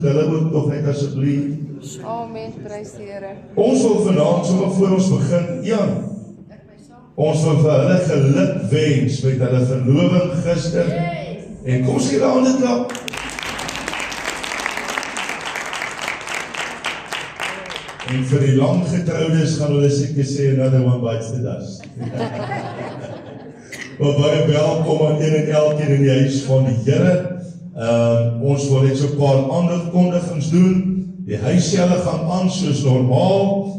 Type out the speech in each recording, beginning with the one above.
Hulle moet nog net asseblief. Amen, prys die Here. Ons wil vanaand, sommer voor ons begin, Jan. Ons wil vir hulle geluk wens met hulle verloving gister. En kom ons gee hulle hande klap. En vir die lang getroudes gaan hulle seker sê another one bites the dust. Maar baie welkom aan een en elkeen in die huis van die Here. Ons wil net so 'n paar aankondigings doen. Die huisjelle gaan aan soos normaal.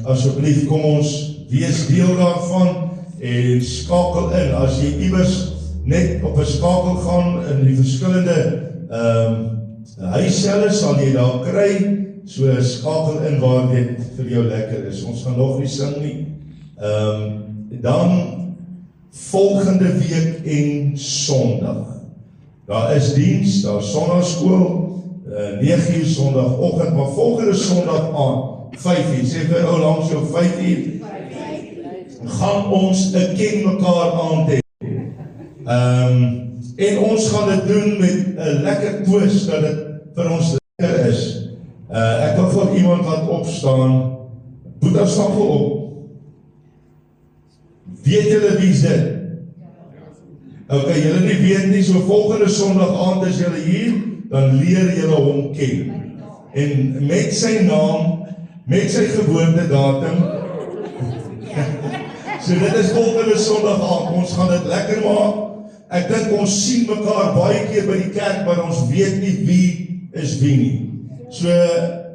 Asseblief kom ons wees deel daarvan en skakel in. As jy iewers net op 'n skakel gaan in die verskillende huisjelle sal jy daar kry. So skakel in waar dit vir jou lekker is. Ons gaan nog nie sing nie. Dan volgende week en Sondag. Daar is diens, daar is sondagskool, 9 uur sondagoggend, maar volgende Sondag aan, 5 uur, sê vir ou langs jou 5 uur, gaan ons 'n ken mekaar aand hê. En ons gaan dit doen met 'n lekker twist, dat dit vir ons lekker is. Ek wil vir iemand laat opstaan, Boeta stap vir op. Weet julle wie is dit? Ok, julle nie weet nie, so volgende Sondag aand as julle hier, dan leer julle hom ken. En met sy naam, met sy geboortedatum, so dit is volgende Sondag aand, ons gaan dit lekker maak. Ek dink ons sien mekaar baie keer by die kerk, maar ons weet nie wie is wie nie. So,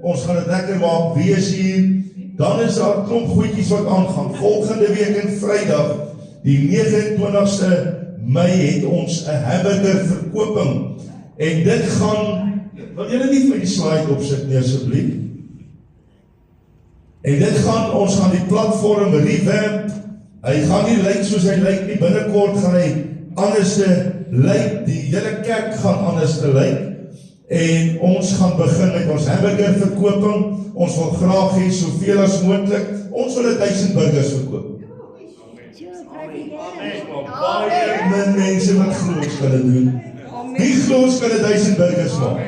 ons gaan dit lekker maak, wie is hier, dan is daar 'n klomp goedjies wat aangaan. Volgende week en Vrydag, die 29ste Mei het ons 'n hamburger verkoping. En dit gaan, wil julle nie vir die slide opsit nie asseblief? En dit gaan, ons gaan die platform revamp. Hy gaan nie lyk soos hy lyk nie, binnekort gaan hy anders te lyk, die hele kerk gaan anders te lyk. En ons gaan begin met ons hamburger verkoping. Ons wil graag hê soveel as moontlik. Ons wil 1000 burgers verkoop. Baie min mense wat glo ons kan dit doen. Wie glo ons kan 1000 burgers maak?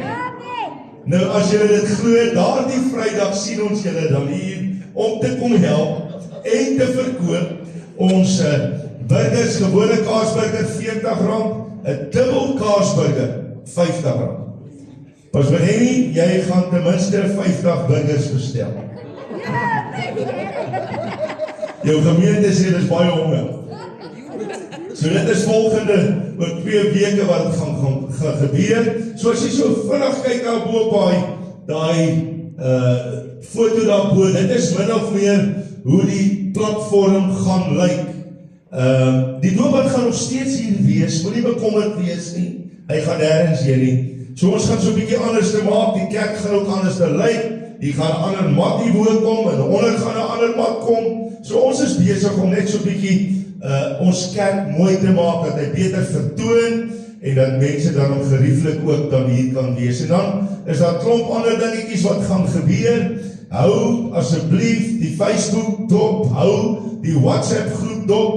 Nou as julle dit glo, daardie Vrydag sien ons julle dan hier om te kom help en te verkoop ons burgers, gewone kaasburger R40, 'n dubbel kaasburger R50. Pas wanneer nie, jy gaan ten minste 50 burgers bestel. Jou gemeente sê dit is baie honger. So dit is volgende, oor 2 weke wat het gaan gebeur. So as jy so vinnig kyk daar bo op daai foto daarbo, dit is min of meer hoe die platform gaan lyk. Die doopbad gaan nog steeds hier wees, moenie bekommerd wees nie. Hy gaan nêrens heen nie. So ons gaan so 'n bietjie anders te maak, die kerk gaan ook anders te lyk. Die gaan 'n ander mat hierbo kom en onder gaan 'n ander mat kom. So ons is besig om net so 'n bietjie ons kerk mooi te maak, dat hy beter vertoon en dat mense dan ook gerieflik ook dan hier kan wees. En dan is daar klomp ander dingetjies wat gaan gebeur. Hou asseblief die Facebook dop, hou die WhatsApp groep dop.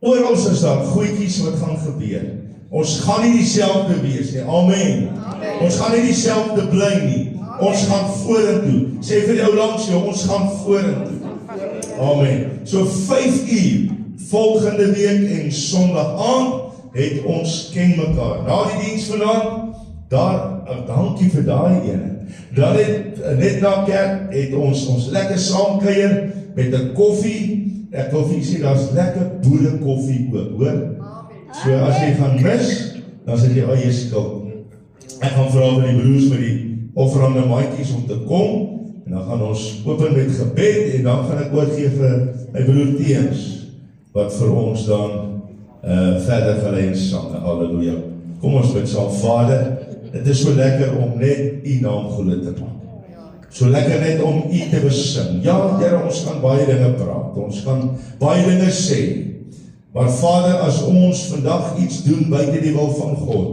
Oral is daar goedjies wat gaan gebeur. Ons gaan nie dieselfde wees nie. Amen. Ons gaan nie dieselfde bly nie. Ons gaan vorentoe. Sê vir die ou langs jou, ons gaan vorentoe. Amen. So 5 uur volgende week en Sondag aand het ons ken mekaar. Na die diens vanaand, daar, dankie vir daai ene. Dan het net na kerk het ons lekker saamkuier met 'n koffie. Ek wil vir julle sê daar's lekker boere koffie ook, hoor. So as jy gaan mis, dan sit jy eie skuld. Ek gaan vra vir die broers met die offerande maatjies om te kom, en dan gaan ons open met gebed, en dan gaan ek oorgee vir my broer Teens, wat vir ons dan verder gelei in sange. Halleluja. Kom ons bid saam. Vader, dit is so lekker om net U naam groot te maak. So lekker net om U te besing. Ja, Here, ons kan baie dinge praat, ons kan baie dinge sê. Maar Vader, as ons vandag iets doen buite die wil van God,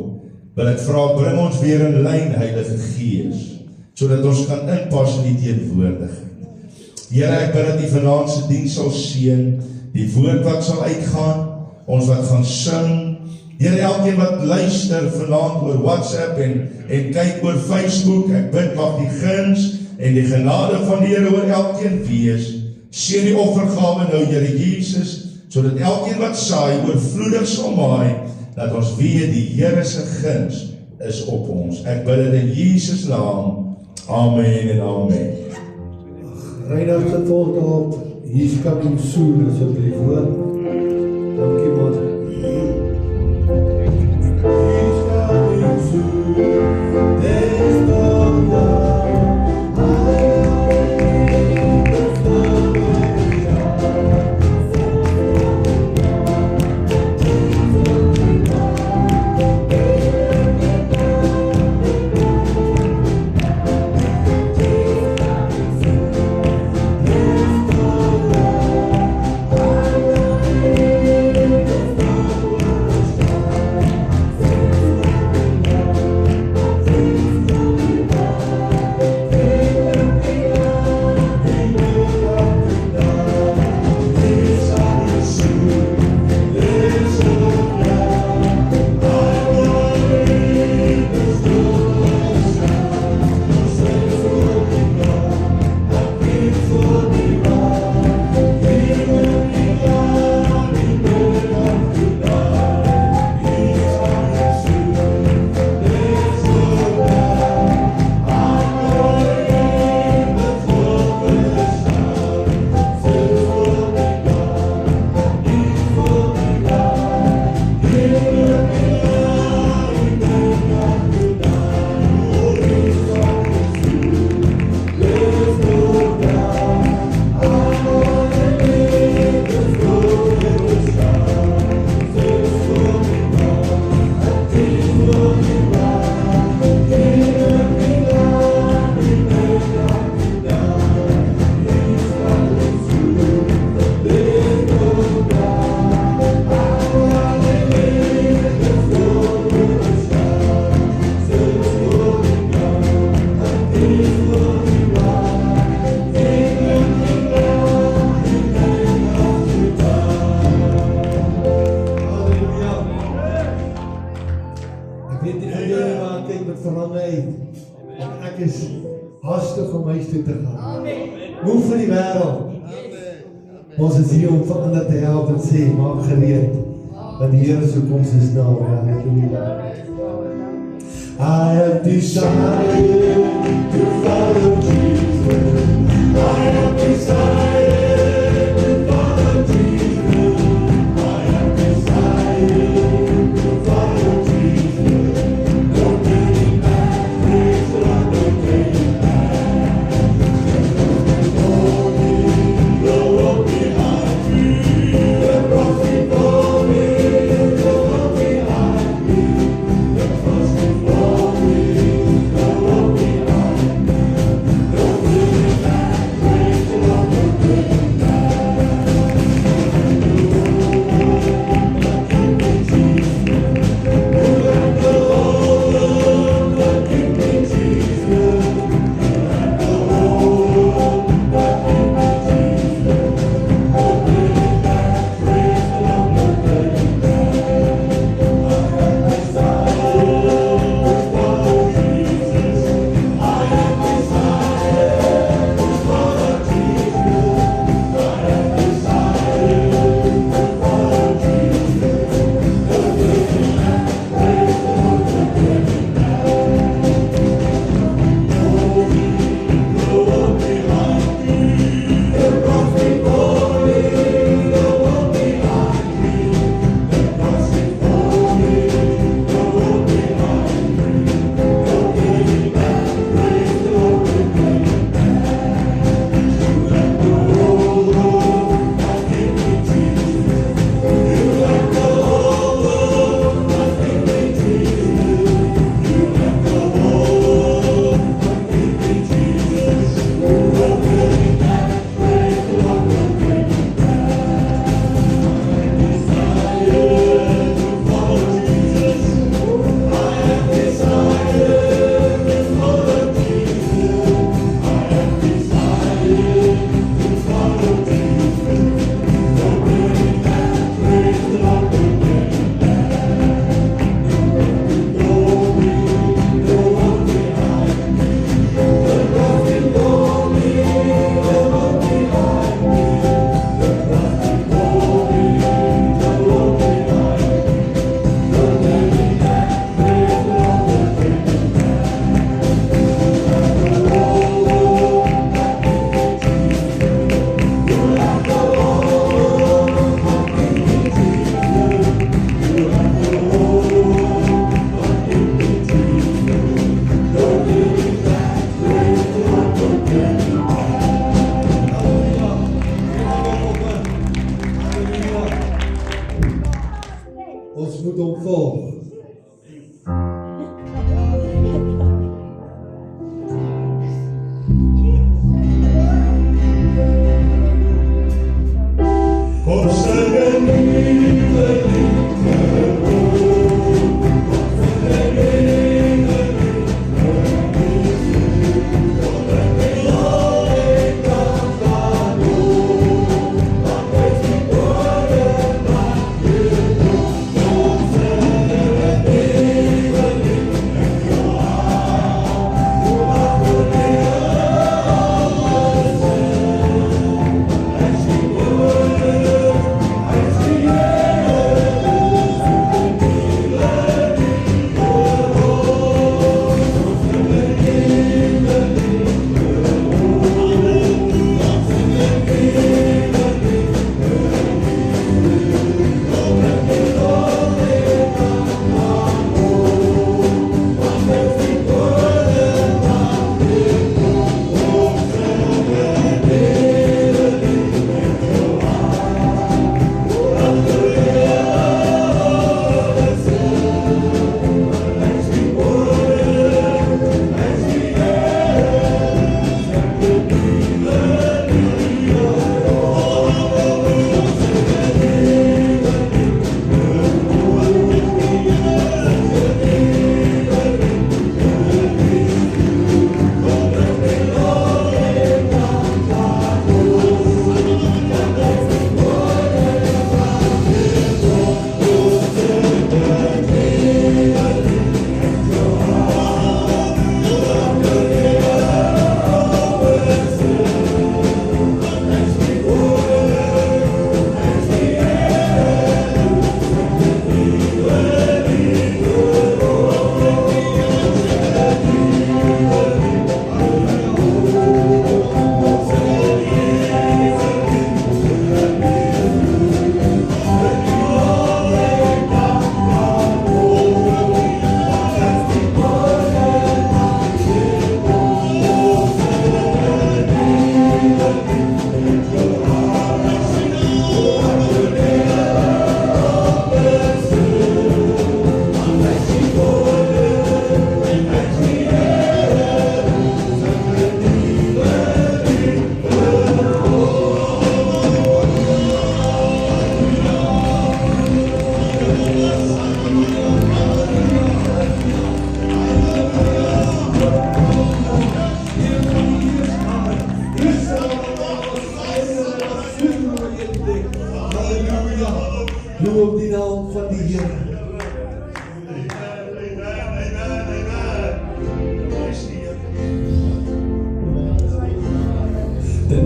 wil ek vra, bring ons weer in lyn, Heilige Gees, sodat ons kan inpas in die teenwoordigheid. Here, ek bid dat U vanaand se diens sal seën, die woord wat sal uitgaan, ons wat gaan sing, Here elkeen wat luister vanaand oor WhatsApp en kyk oor Facebook, ek bid mag die guns en die genade van die Here oor elkeen wees. Seën die offergawe nou, Here Jesus, sodat elkeen wat saai oorvloedig sal maai, dat ons weet die Here se guns is op ons. Ek bid dit in Jesus naam. Amen en amen. Reinhard se volk op, hier's coming soon, asseblief hoor. Dankie man. He's coming soon, there's no doubt. Ons is hier om vir ander te help en sê, maak gereed, want die Here se koms is nou. Halleluja. I have decided to follow Jesus. I have decided to follow Jesus. I have decided to follow Jesus. No turning back, praise the Lord, no turning back. The road behind me, the cross before me, the road behind me, the cross before me, the road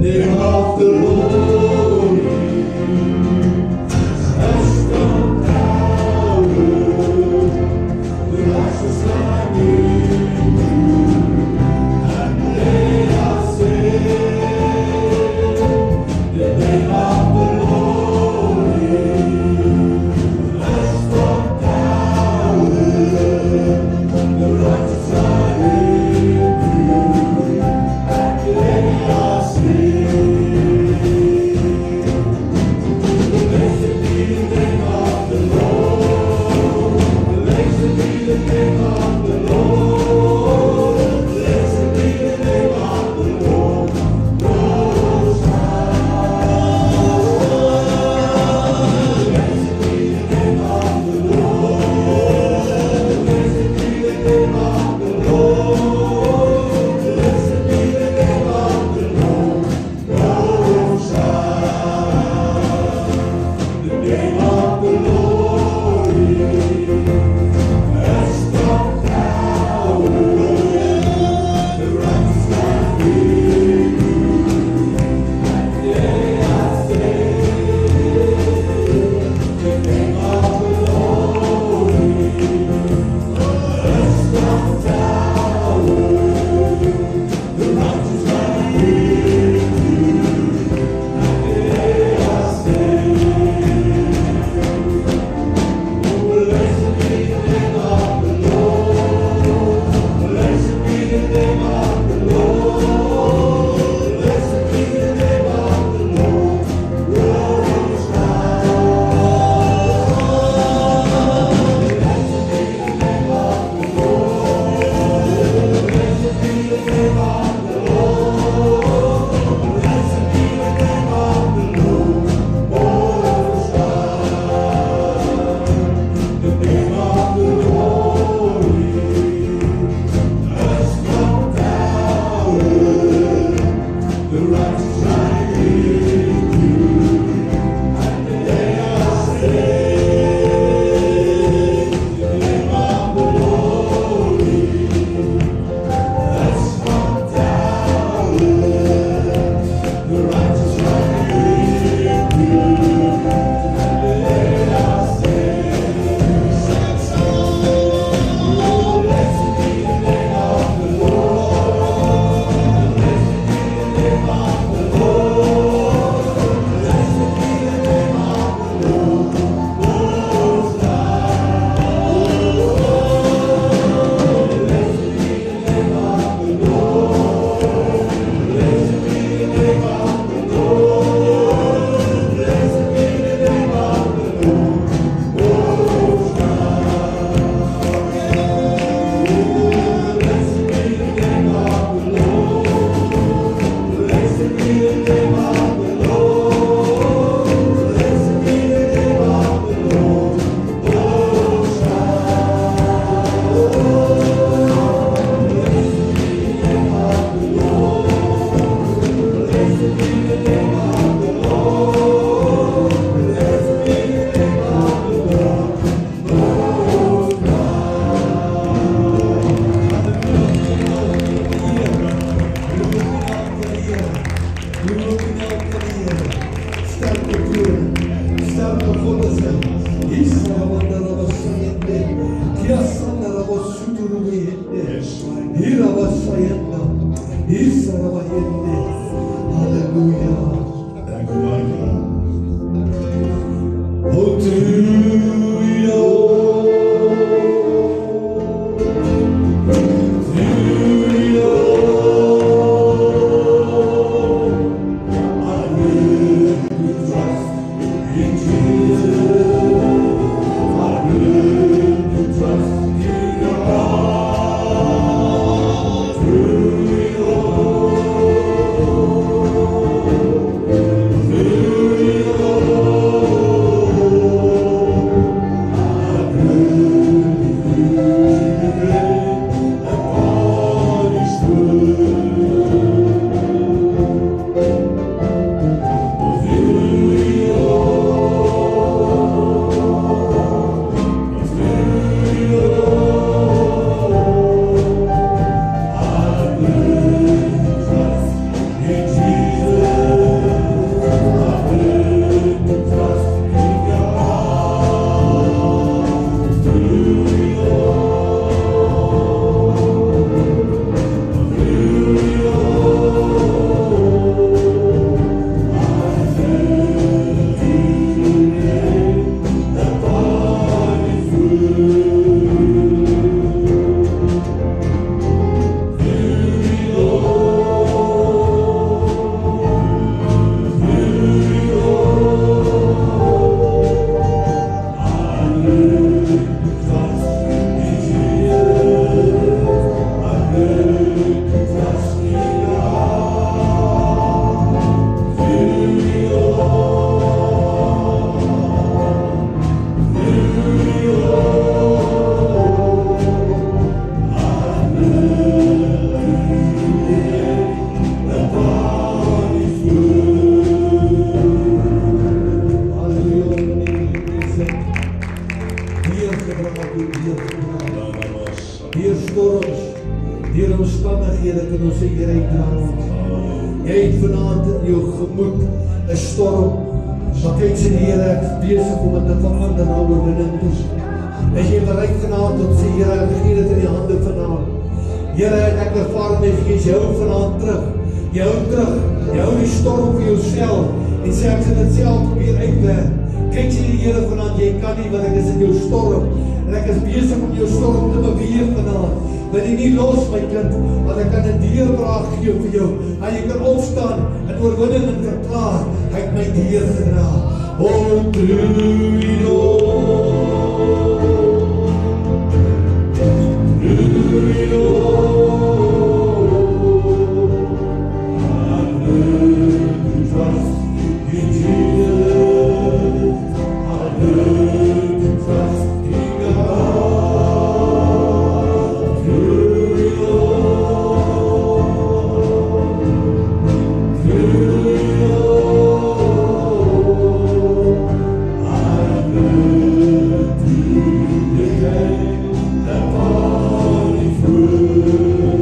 name of the Lord has strong power. The righteous are in and they are saved. The name of the Lord has strong power. The righteous are in and they are saved. Blessed be the name of the Lord. Blessed be the name of the Lord. Blessed be the name of the Lord. Most High. Blessed be the name of the Lord. Blessed be the name of the Lord. Blessed be the name of the Lord. Most High. The name of the Lord has strong power. The righteous are free, and they are saved. The name of the Lord has strong power. The righteous are free, and they are saved. Blessed be the name of the Lord. Blessed be the name of the Lord. Blessed be the name of the Lord. Most High. Blessed be the name of the Lord. Blessed be the name of the Lord. Blessed be the name of the Lord. Most High. The name of the Lord has strong power. The righteous are in and they are saved. The name of the Lord has strong power. The righteous are in and they are saved. Blessed be the name of the Lord. Blessed be the name of the Lord. Blessed be the name of the Lord. Most High. Blessed be the name of the Lord. Blessed be the name of the Lord. Blessed be the name of the Lord. Most High. Blessed be the name of the Lord. Blessed be the name of the Lord. Blessed be the name of the Lord. Most High. Blessed be the name of the Lord. Blessed be the name of the Lord. Blessed be the name of the Lord. Most Hallelujah. Thank you, Michael. Oh, to you, I will trust in Jesus. I will trust in God through it all. Through omstandighede kan ons sê, Here, U dra ons. Jy het vanaand in jou gemoed 'n storm. Maar kyk sê die Here, ek is besig om dit te verander na oorwinning toe. As jy bereid vanaand om sê, Here, ek gee dit in die hande vanaand. Here, ek ervaar my Gees, jy hou vanaand terug. Jy hou terug. Jy hou die storm vir jouself en sê ek sal dit self probeer uitwerk. Kyk sê die Here vanaand, jy kan nie, want ek is in jou storm. En ek is besig om jou storm te beweeg vanaand. Wil jy nie los my kind, want ek kan 'n deurbraak gee vir jou. En jy kan opstaan en oorwinning en verklaar, hy het my deur gedra. Oh, through it all, through it all, I've learned to trust in Jesus. I've learned to trust in God. Through it all, through it all, I've learned to depend upon His word.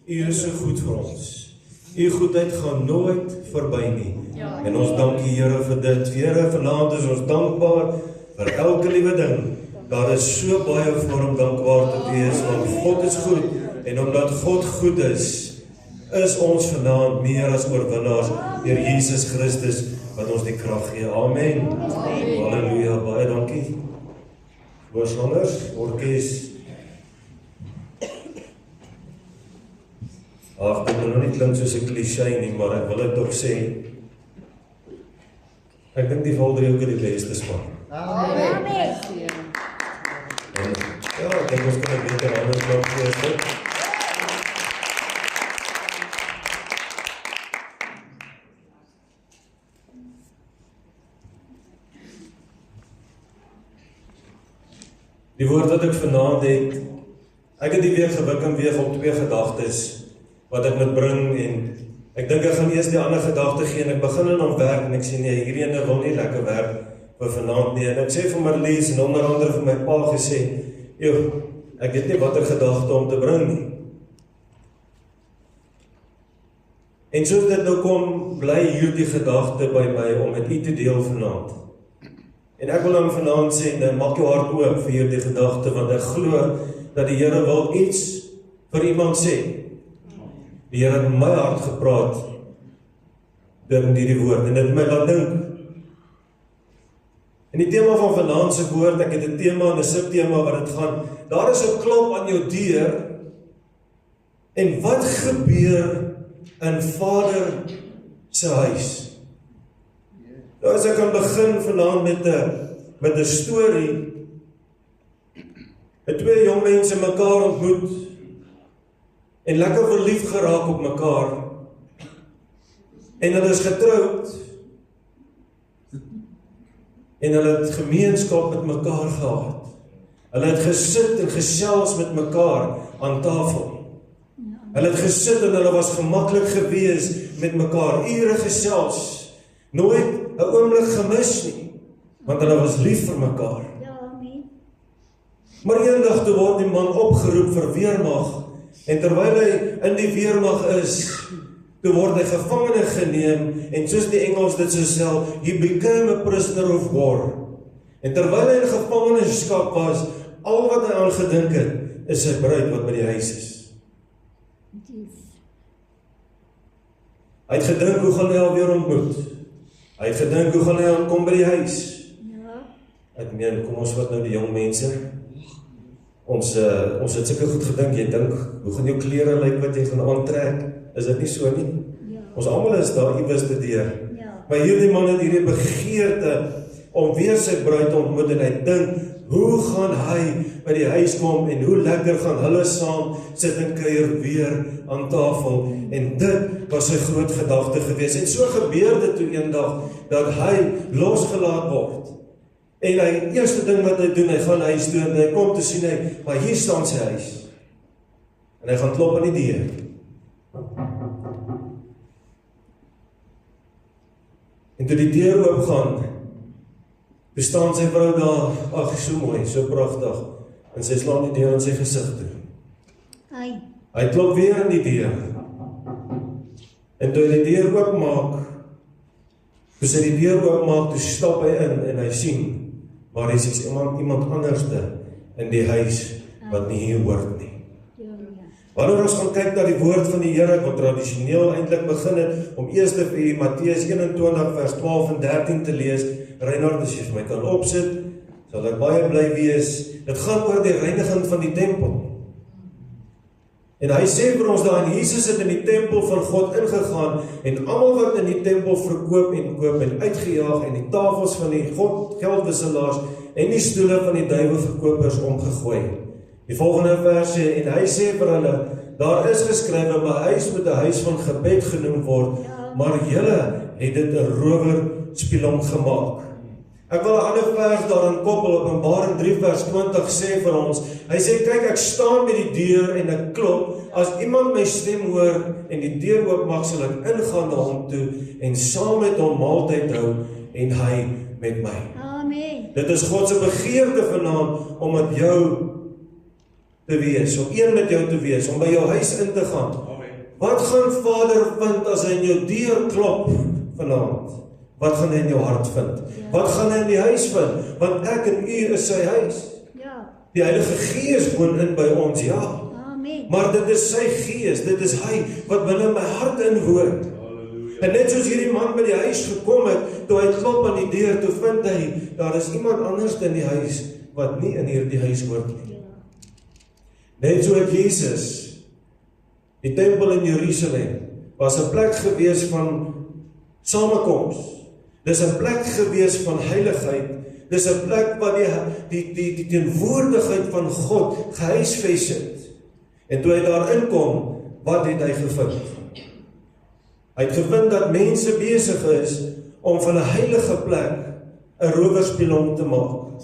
U is so goed vir ons. U goedheid gaan nooit verby nie. En ons dank U, Here, vir dit. Here, vanaand is ons dankbaar vir elke liewe ding. Daar is so baie vir om dankbaar te wees, want God is goed. En omdat God goed is ons vanaand meer as oorwinnaars deur Jesus Christus wat ons die krag gee. Amen. Halleluja, baie dankie. Voorsangers, orkes. Ag, dit moet nog nie klink soos 'n cliché nie, maar ek wil dit tog sê. Ek dink die Valdriehoek is die beste span. Amen. En, ja, ek dink ons kan 'n beter anders klap gee. Die woord wat ek vanaand het, ek het die week gewik en weeg op 2 gedagtes wat ek moet bring en ek dink ek gaan eers die ander gedagte gee en ek begin in om werk en ek sê nee, hierdie ene wil nie lekker werk vir vanaand nie en ek sê vir Marlies en onder andere vir my pa gesê, joh, ek weet nie watter gedagte om te bring nie. En soos dit nou kom, bly hierdie gedagte by my om met u te deel vanaand. En ek wil dan vanaand sê, nou, maak jou hart oop vir hierdie gedagte, want ek glo dat die Here wil iets vir iemand sê. Die Here het in my hart gepraat deur hierdie woord en dit het my laat dink. En die tema van vanaand se woord, ek het 'n tema en 'n subtema wat dit gaan. Daar is 'n klop aan jou deur. En wat gebeur in Vader se huis? Nou as ek kan begin vanaand met 'n storie. 2 jong mense mekaar ontmoet en lekker verlief geraak op mekaar. En hulle is getroud. En hulle het gemeenskap met mekaar gehad. Hulle het gesit en gesels met mekaar aan tafel. Hulle het gesit en hulle was gemaklik gewees met mekaar, ure gesels, nooit 'n oomblik gemis nie, want hulle was lief vir mekaar. Maar eendag toe word die man opgeroep vir weermag, en terwyl hy in die weermag is, toe word hy gevangene geneem, en soos die Engels dit so sê, he became a prisoner of war. En terwyl hy in gevangenskap was, al wat hy aan gedink het, is sy bruid wat by die huis is. Hy het gedink, hoe gaan hy alweer ontmoet? Hy het gedink, hoe gaan hy aankom by die huis? Ek meen, kom ons wat nou die jong mense, ons het seker goed gedink, jy dink, hoe gaan jou klere lyk wat jy gaan aantrek? Is dit nie so nie? Ons almal is daar iewers te deur. Maar hierdie man het hierdie begeerte om weer sy bruid te ontmoet en hy dink, hoe gaan hy by die huis kom en hoe lekker gaan hulle saam sit en kuier weer aan tafel. En dit was sy groot gedagte gewees. En so gebeur dit toe eendag dat hy losgelaat word. En hy, eerste ding wat hy doen, hy gaan huis toe en hy kom te sien hy, maar hier staan sy huis. En hy gaan klop aan die deur. En toe die deur oopgaan, bestaan sy vrou daar, ag, so mooi, so pragtig, en sy slaan die deur in sy gesig toe. Hy klop weer aan die deur. En toe hy die deur oopmaak, toe sy die deur oopmaak, toe stap hy in en hy sien, maar hy is iemand anderste in die huis wat nie hier hoort nie. Wanneer ons gaan kyk na die woord van die Here, wat tradisioneel eintlik begin het, om eers vir Matteus 21 vers 12 en 13 te lees, Reinhard, as jy vir my kan opsit, sal ek baie bly wees. Dit gaan oor die reiniging van die tempel. En hy sê vir ons daar, en Jesus het in die tempel van God ingegaan, en almal wat in die tempel verkoop en koop en uitgejaag, en die tafels van die geldwisselaars, en die stoele van die duiwelverkopers omgegooi. Die volgende vers sê, en hy sê vir hulle, daar is geskrywe, my huis moet 'n huis van gebed genoem word, maar julle het dit 'n rowerspilong gemaak. Ek wil 'n ander vers daarin koppel, Openbaring 3 vers 20 sê vir ons, hy sê, kyk, ek staan by die deur en ek klop, as iemand my stem hoor en die deur oopmaak, sal ek ingaan na hom toe en saam met hom maaltyd hou en hy met my. Amen. Dit is God se begeerte vanaand om met jou te wees, om een met jou te wees, om by jou huis in te gaan Wat gaan Vader vind as hy in jou deur klop vanaand? Wat gaan hy in jou hart vind? Wat gaan hy in die huis vind? Want ek en u is sy huis. Die Heilige Gees woon in by ons, ja. Amen. Maar dit is sy Gees, dit is hy wat binne my hart inwoon. En net soos hierdie man by die huis gekom het, toe hy klop aan die deur, toe vind hy, daar is iemand anders in die huis, wat nie in hierdie huis hoort nie. Net so het Jesus, die tempel in Jerusalem, was 'n plek gewees van samekoms. Dis 'n plek gewees van heiligheid. Dis 'n plek waar die teenwoordigheid van God gehuisves het. En toe hy daar inkom, wat het hy gevind? Hy het gevind dat mense besig is om van 'n heilige plek 'n rowerspilong te maak.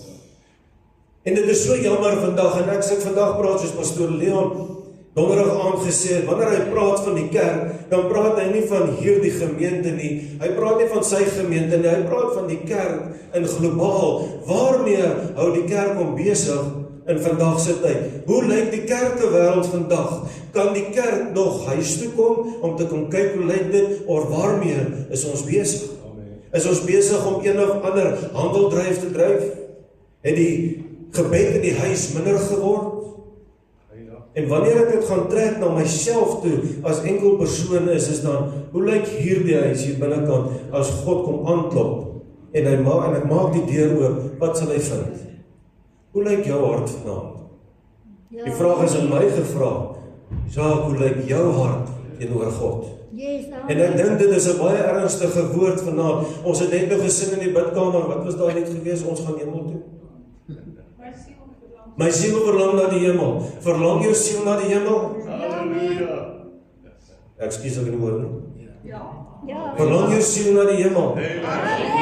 En dit is so jammer vandag, en ek sit vandag praat soos pastoor Leon donderdag aand gesê het, wanneer hy praat van die kerk, dan praat hy nie van hierdie gemeente nie, hy praat nie van sy gemeente nie, hy praat van die kerk in globaal. Waarmee hou die kerk hom besig in vandag se tyd? Hoe lyk die kerkewêreld vandag? Kan die kerk nog huis toe kom om te kom kyk hoe lyk dit, of waarmee is ons besig? Is ons besig om een of ander handeldryf te dryf? Het die gebed in die huis minder geword? En wanneer ek dit gaan trek na myself toe, as enkel persoon is dan, hoe lyk hierdie huis hier binnekant, as God kom aanklop, en ek maak die deur oop, wat sal hy vind? Hoe lyk jou hart vanaand? Die vraag is in my gevra, Jacques, hoe lyk jou hart teenoor God? En ek dink dit is 'n baie ernstige woord vanaand. Ons het net nou gesing in die bidkamer, wat was daar net gewees, ons gaan hemel toe? My siel verlang na die hemel. Verlang jou siel na die hemel? Halleluja. Ekskuus ek nie hoor nie. Ja. Verlang jou siel na die hemel?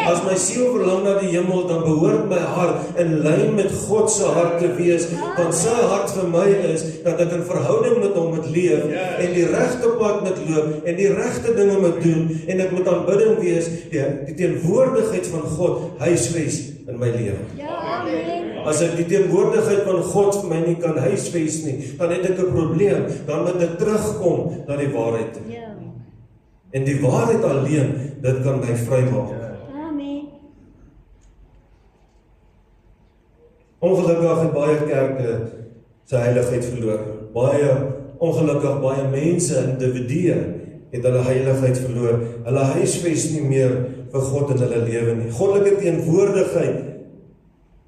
As my siel verlang na die hemel, dan behoort my hart in lyn met God se hart te wees, want sy hart vir my is dat ek in verhouding met hom moet leef en die regte pad moet loop en die regte dinge moet doen en ek moet aanbidding wees, die teenwoordigheid van God huisves in my lewe. As ek die teenwoordigheid van God vir my nie kan huisves nie, dan het ek 'n probleem, dan moet ek terugkom na die waarheid toe. En die waarheid alleen, dit kan my vrymaak. Amen. Ongelukkig het baie kerke sy heiligheid verloor. Baie mense, individue, het hulle heiligheid verloor. Hulle huisves nie meer vir God in hulle lewe nie. Goddelike teenwoordigheid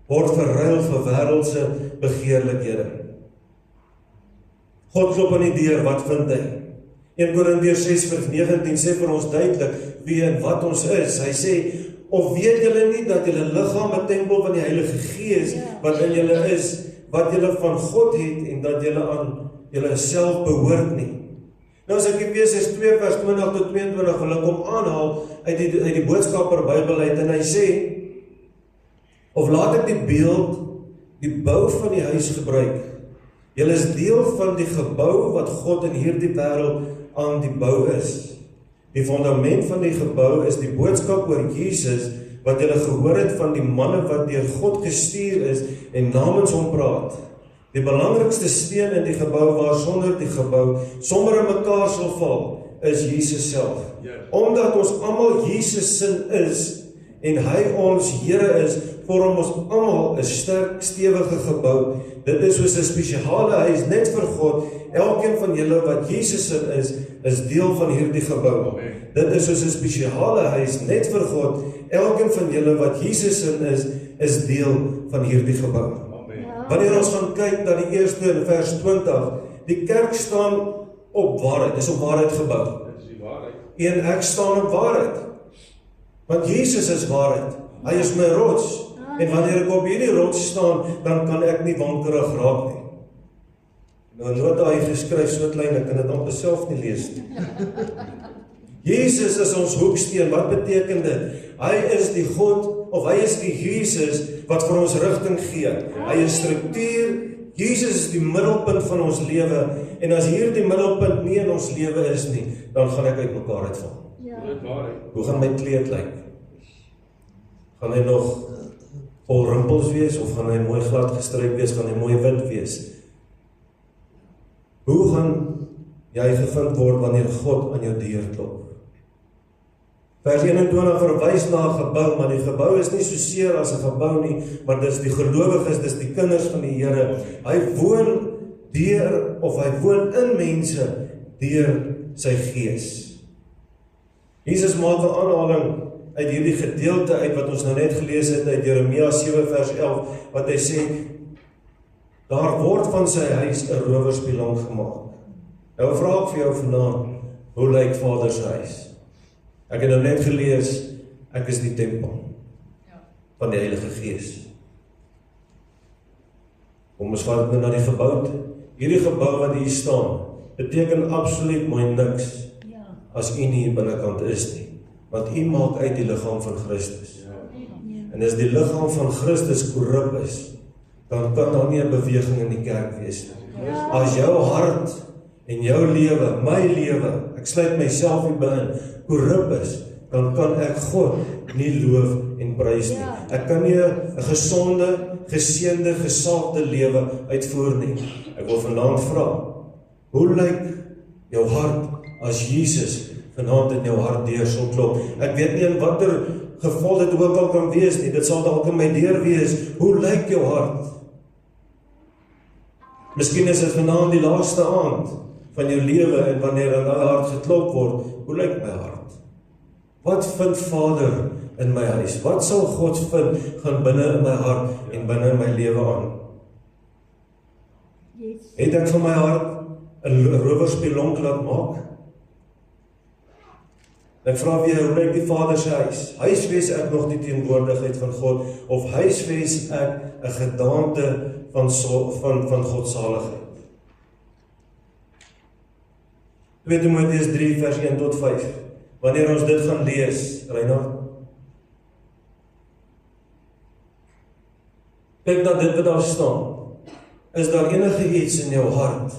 word verruil vir wêreldse begeerlikhede. God klop aan die deur, wat vind hy? 1 Korintiërs 6:19 sê vir ons duidelik wie en wat ons is. Hy sê, of weet julle nie dat julle liggaam 'n tempel van die Heilige Gees wat in julle is, wat julle van God het en dat julle aan julle self behoort nie. Nou as ek Efesiërs 2:20-22 wil ek hom aanhaal uit die Boodskapper Bybel uit, en hy sê, of laat ek die bou van die huis gebruik. Julle is deel van die gebou wat God in hierdie wêreld aan die bou is. Die fundament van die gebou is die boodskap oor Jesus, wat julle gehoor het van die manne wat deur God gestuur is en namens hom praat. Die belangrikste steen in die gebou waarsonder die gebou sommer in mekaar sal val, is Jesus self. Omdat ons almal Jesus sin is en hy ons Here is, vorm ons almal 'n sterk, stewige gebou. Dit is soos 'n spesiale huis net vir God. Elkeen van julle wat Jesus in is deel van hierdie gebou. Dit is soos 'n spesiale huis net vir God. Elkeen van julle wat Jesus in is deel van hierdie gebou. Wanneer ons gaan kyk na die eerste in vers 20, die kerk staan op waarheid, is op waarheid gebou. En ek staan op waarheid. Want Jesus is waarheid. Hy is my rots. En wanneer ek op hierdie rots staan, dan kan ek nie wankerig raak nie. Nou nota hy geskryf so klein, ek kan dit amper self nie lees nie. Jesus is ons hoeksteen. Wat beteken dit? Hy is die God, of hy is die Jesus wat vir ons rigting gee. Hy is struktuur. Jesus is die middelpunt van ons lewe. En as hier die middelpunt nie in ons lewe is nie, dan gaan ek uit mekaar uitval. Hoe gaan my kleed lyk? Gaan hy nog vol rimpels wees, of gaan hy mooi glad gestryk wees, gaan hy mooi wit wees? Hoe gaan jy gevind word wanneer God aan jou deur klop. Vers 21 verwys na 'n gebou, maar die gebou is nie so seer as 'n gebou nie, maar dis die gelowiges, dis die kinders van die Here. Hy woon in mense deur sy gees. Jesus maak 'n aanhaling uit hierdie gedeelte uit wat ons nou net gelees het uit Jeremia 7 vers 11, wat hy sê, daar word van sy huis 'n rowerspelonk gemaak. Nou vra ek vir jou vanaand, hoe lyk Vader se huis? Ek het nou net gelees, ek is die tempel van die Heilige Gees. Kom ons vat nou na die gebou toe. Hierdie gebou wat hier staan, beteken absoluut mooi niks as u nie binnekant is nie. Want u maak uit die liggaam van Christus. En as die liggaam van Christus korrup is, dan kan daar nie 'n beweging in die kerk wees nie. As jou hart en jou lewe, my lewe, ek sluit myself hier in, korrup is, dan kan ek God nie loof en prys nie. Ek kan nie 'n gesonde, geseënde, gesalfde lewe uitvoer nie. Ek wil vanaand vra, hoe lyk jou hart as Jesus vanaand in jou hart deur sal klop? Ek weet nie in watter geval dit ook al kan wees nie, dit sal dalk in my deur wees. Hoe lyk jou hart? Miskien is dit vanaand die laaste aand van jou lewe en wanneer in daai hart geklop word, hoe lyk my hart? Wat vind Vader in my huis? Wat sal God vind gaan binne in my hart en binne in my lewe aan? Het ek van my hart 'n rowerspelonk laat maak? Ek vra weer, hoe lyk die Vader se huis? Huisves ek nog die teenwoordigheid van God, of huisves ek 'n gedaante van godsaligheid? 2 Timoteus 3 vers 1 tot 5. Wanneer ons dit gaan lees, Reinhard, kyk na dit wat daar staan. Is daar enige iets in jou hart?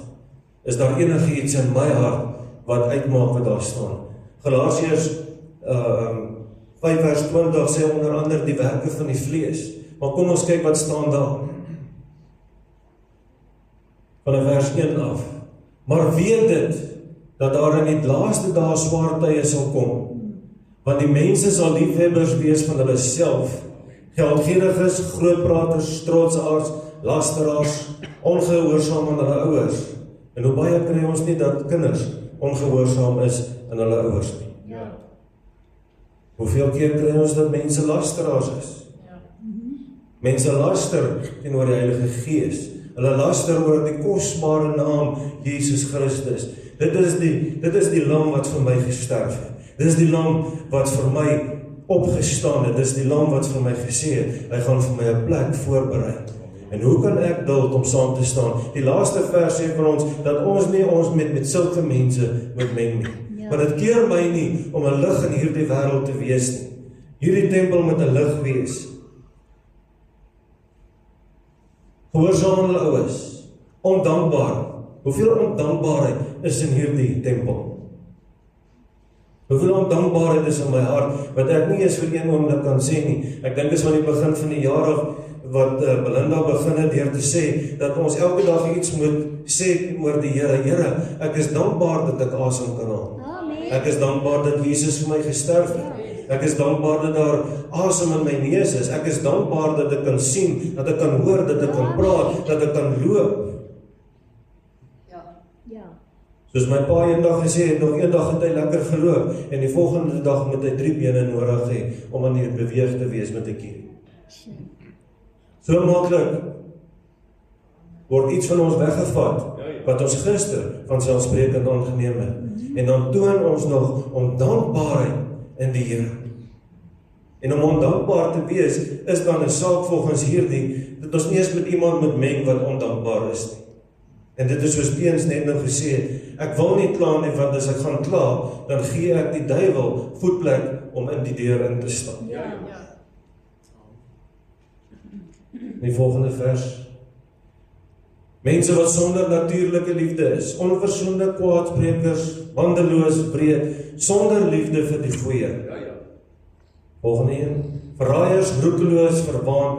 Is daar enige iets in my hart wat uitmaak wat daar staan? Galasiërs 5 vers 20 sê onder andere die werke van die vlees. Maar kom ons kyk wat staan daar. Van vers 1 af. Maar weet dit, dat daar in die laaste dae swaar tye sal kom. Want die mense sal liefhebbers wees van hulle self, geldgieriges, grootpraters, trotsaards, lasteraars, ongehoorsaam aan hulle ouers. En hoe baie kry ons nie dat kinders ongehoorsaam is aan hulle ouers nie? Hoeveel keer kry ons dat mense lasteraars is? Mense laster teenoor die Heilige Gees. Hulle laster oor die kosbare naam Jesus Christus. Dit is die lam wat vir my gesterf het. Dit is die lam wat vir my opgestaan het. Dit is die lam wat vir my gesê het, hy gaan vir my 'n plek voorberei. En hoe kan ek duld om saam te staan? Die laaste vers sê vir ons, dat ons nie ons met sulke mense moet meng nie. Maar dit keer my nie om 'n lig in hierdie wêreld te wees nie. Hierdie tempel moet 'n lig wees. Gehoorsaam aan hulle ouers. Ondankbaar. Hoeveel ondankbaarheid is in hierdie tempel? Hoeveel ondankbaarheid is in my hart, wat ek nie eens vir een oomblik kan sê nie. Ek dink is van die begin van die jaar af, wat Belinda begin het deur te sê, dat ons elke dag iets moet sê oor die Here. Here, ek is dankbaar dat ek asem kan haal. Ek is dankbaar dat Jesus vir my gesterf het. Ek is dankbaar dat daar asem in my neus is. Ek is dankbaar dat ek kan sien, dat ek kan hoor, dat ek kan praat, dat ek kan loop. Soos my pa eendag gesê het, nog eendag het hy lekker geloop, en die volgende dag moet hy 3 bene nodig hê, om aan die beweeg te wees met 'n kie. So maklik word iets van ons weggevat, wat ons gister van selfsprekend aangeneem het. En dan toon ons nog ondankbaarheid in die Here. En om ondankbaar te wees, is dan 'n saak volgens hierdie, dat ons nie eens met iemand moet meng wat ondankbaar is nie. En dit is soos Peens net nou gesê het, ek wil nie kla nie, want as ek gaan kla, dan gee ek die duiwel voetplek om in die deur in te staan. Die volgende vers. Mense wat sonder natuurlike liefde is, onversoende kwaadsprekers, wandeloos, wreed, sonder liefde vir die goeie. Volgende een, verraaiers, roekeloos, verwaan,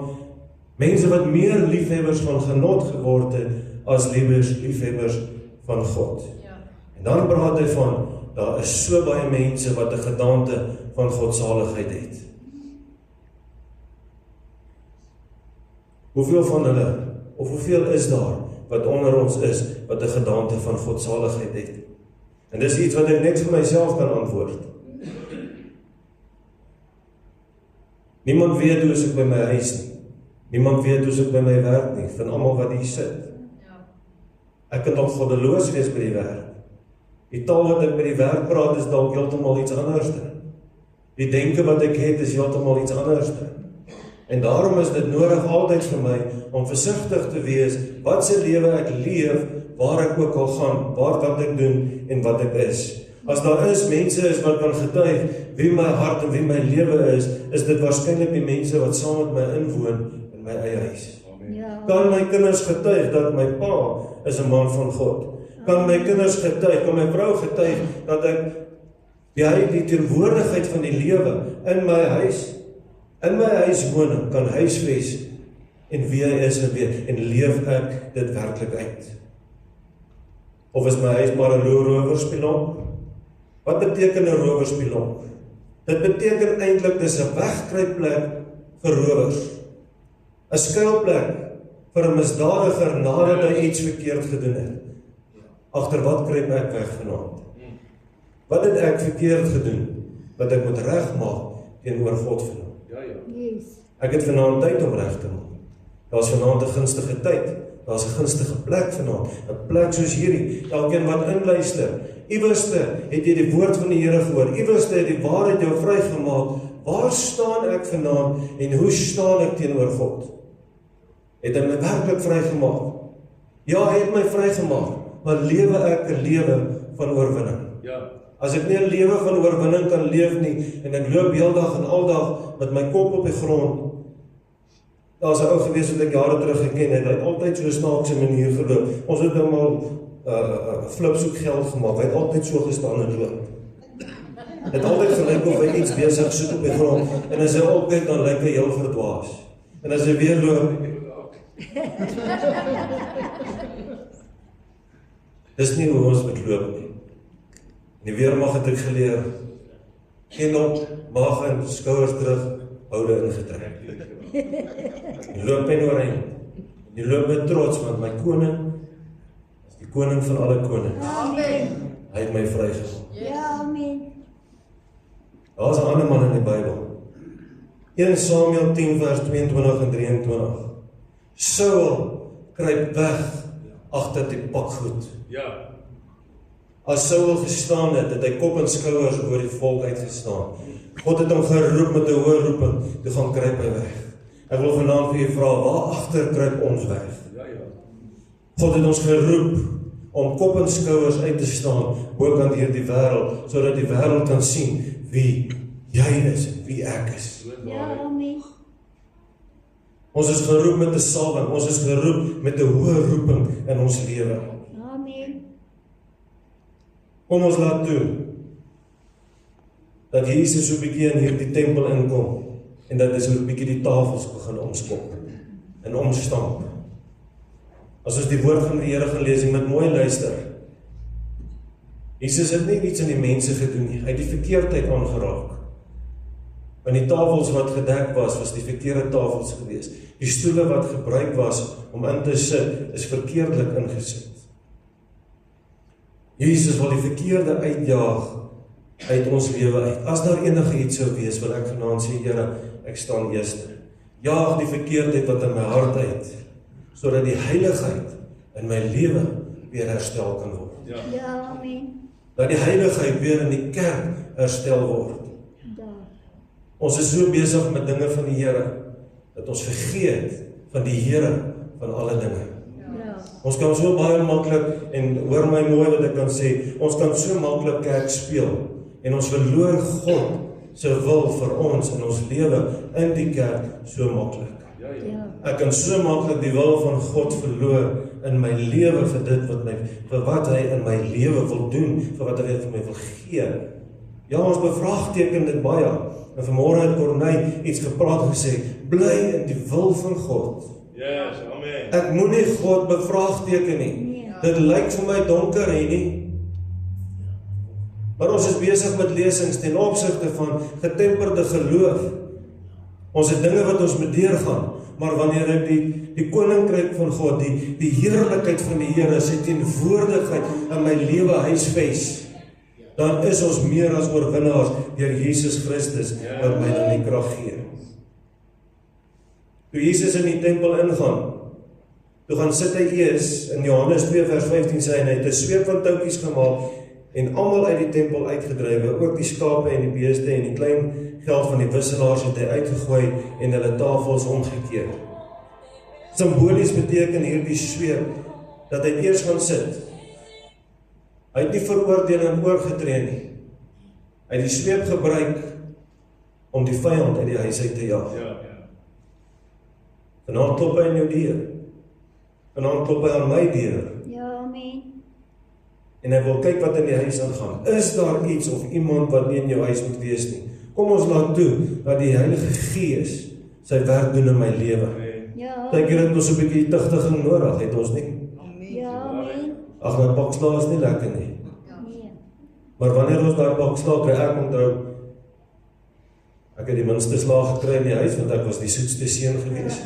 mense wat meer liefhebbers van genot geword het, as liefhebbers van God. En dan praat hy van, daar is so baie mense wat 'n gedaante van godsaligheid het. Hoeveel van hulle, of hoeveel is daar, wat onder ons is, wat 'n gedaante van godsaligheid het? En dis iets wat ek net vir myself kan antwoord. Niemand weet hoe ek by my huis nie. Niemand weet hoe ek by my werk nie, van almal wat hier sit. Ek kan dalk goddeloos wees by die werk. Die taal wat ek by die werk praat is dalk heeltemal iets anders. Die denke wat ek het is heeltemal iets anders. En daarom is dit nodig altyd vir my om versigtig te wees wat se lewe ek leef, waar ek ook al gaan, wat ek doen en wat ek is. As daar is mense wat kan getuig wie my hart en wie my lewe is dit waarskynlik die mense wat saam met my inwoon in my eie huis. Ja. Kan my kinders getuig dat my pa is 'n man van God? Kan my kinders getuig, kan my vrou getuig dat ek die teenwoordigheid van die lewe in my huiswoning kan huisves en wie hy is en leef ek dit werklik uit? Of is my huis maar 'n rowerspilonk? Wat beteken 'n rowerspilonk? Dit beteken eintlik dis 'n wegkruipplek vir rowers. 'n skuilplek vir 'n misdadiger nadat hy iets verkeerd gedoen het. Agter wat kruip ek weg vanaand? Wat het ek verkeerd gedoen wat ek moet regmaak teenoor God vanaand? Ek het vanaand tyd om reg te maak. Daar's vanaand 'n gunstige tyd. Daar's 'n gunstige plek vanaand. 'n Plek soos hierdie. Elkeen wat inluister. Iewerste het jy die woord van die Here gehoor. Iewerste het die waarheid jou vrygemaak. Waar staan ek vanaand en hoe staan ek teenoor God? Het hy my werklik vrygemaak? Ja, hy het my vrygemaak, maar lewe ek 'n lewe van oorwinning? Ja. As ek nie 'n lewe van oorwinning kan leef nie, en ek loop heeldag en aldag met my kop op die grond, daar's 'n ou gewees wat ek jare terug geken het, hy het altyd so 'n snaakse manier geloop. Ons het hom al flipsoek geld gemaak, hy het altyd so gestaan en loop. Het altyd gelyk of hy iets besig soek op die grond, en as hy opkyk, dan lyk hy heel verdwaas. En as hy weer loop, dis nie hoe ons moet loop nie. In die weermag het ek geleer, geen op, maag en skouers terug, houde ingetrek. Die loop en oorheen. Die loop met trots, want my koning is die koning van alle konings. Amen. Hy het my vrygemaak. Ja, amen. Daar is 'n ander man in die Bybel. 1 Samuel 10 vers 22 en 23. Saul kruip weg agter die pakgoed. Ja. As Saul gestaan het, het hy kop en skouers oor die volk uitgestaan. God het hom geroep met 'n hoë roeping, toe gaan kruip hy weg. Ek wil vanaand vir u vra, waar agter kruip ons weg? God het ons geroep om kop en skouers uit te staan, bokant hierdie wêreld, sodat die wêreld kan sien wie jy is en wie ek is. Ja, amen. Ons is geroep met 'n salwing, ons is geroep met 'n hoë roeping in ons lewe. Amen. Kom ons laat toe dat Jesus so 'n bietjie in hierdie tempel inkom en dat hy so 'n bietjie die tafels begin omskop en omstamp. As ons die woord van die Here gaan lees en met mooi luister. Jesus het nie iets aan die mense gedoen nie, hy het die verkeerdheid aangeraak. Want die tafels wat gedek was die verkeerde tafels gewees. Die stoele wat gebruik was om in te sit, is verkeerdelik ingesit. Jesus wil die verkeerde uitjaag uit ons lewe uit. As daar enige iets sou wees, wil ek vanaand sê, Here, ek staan eerste. Jaag die verkeerdheid wat in my hart uit, sodat die heiligheid in my lewe weer herstel kan word. Ja, amen. Dat die heiligheid weer in die kerk herstel word. Ons is so besig met dinge van die Here, dat ons vergeet van die Here van alle dinge. Ja. Ons kan so baie maklik, en hoor my mooi wat ek kan sê, ons kan so maklik kerk speel, en ons verloor God se wil vir ons in ons lewe in die kerk so maklik. Ja. Ek kan so maklik die wil van God verloor in my lewe vir dit vir wat hy in my lewe wil doen, vir wat hy vir my wil gee. Ja, ons bevraagteken dit baie. En vanmôre het Corneille iets gepraat en gesê, bly in die wil van God. Yes, amen. Ek moenie God bevraagteken nie. Nee. Dit lyk vir my donker hier nie. Maar ons is besig met lesings ten opsigte van getemperde geloof. Ons het dinge wat ons moet deurgaan, maar wanneer ek die koninkryk van God, die heerlikheid van die Here, sy teenwoordigheid in my lewe huisves, dan is ons meer as oorwinnaars deur Jesus Christus wat my dan die krag gee. Toe Jesus in die tempel ingaan, toe gaan sit hy eers, in Johannes 2 vers 15 sê hy het 'n sweep van touwtjies gemaak en almal uit die tempel uitgedrywe, ook die skape en die beeste en die klein geld van die wisselaars het hy uitgegooi en hulle tafels omgekeer. Simbolies beteken hierdie sweep dat hy eers gaan sit. Hy het nie veroordeling oorgetree nie. Hy het die sweep gebruik om die vyand uit die huis uit te jaag. Vanaand klop hy aan jou deur. Vanaand klop hy aan my deur. Ja, amen. En hy wil kyk wat in die huis aangaan. Is daar iets of iemand wat nie in jou huis moet wees nie? Kom ons laat toe dat die Heilige Gees sy werk doen in my lewe. Ja, Dink jy dat ons 'n bietjie tugtiging nodig het ons nie? ja, amen. Ag, my bakslaag is nie lekker nie. Nee. Maar wanneer ons daai bakslaag kry, ek onthou, ek het die minste slaag gekry in die huis, want ek was die soetste seun gewees.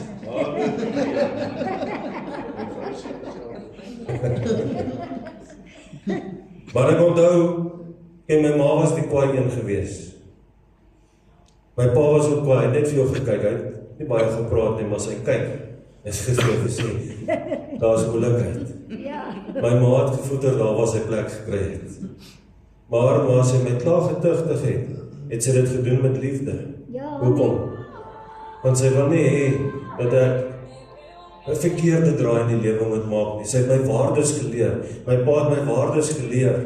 Maar ek onthou, en my ma was die kwaai een gewees. My pa was ook kwaai, net vir jou gekyk, hy het nie baie gepraat nie, maar sy kyk, is gesê, daar is moeilikheid. Ja, My ma het gevoeter, daar waar sy plek gekry het. Maar as sy my klaar getugtig het sy dit gedoen met liefde. ja, Hoekom? Want sy wil nie hê dat ek 'n verkeerde draai in die lewe moet maak nie. Sy het my waardes geleer. My pa het my waardes geleer.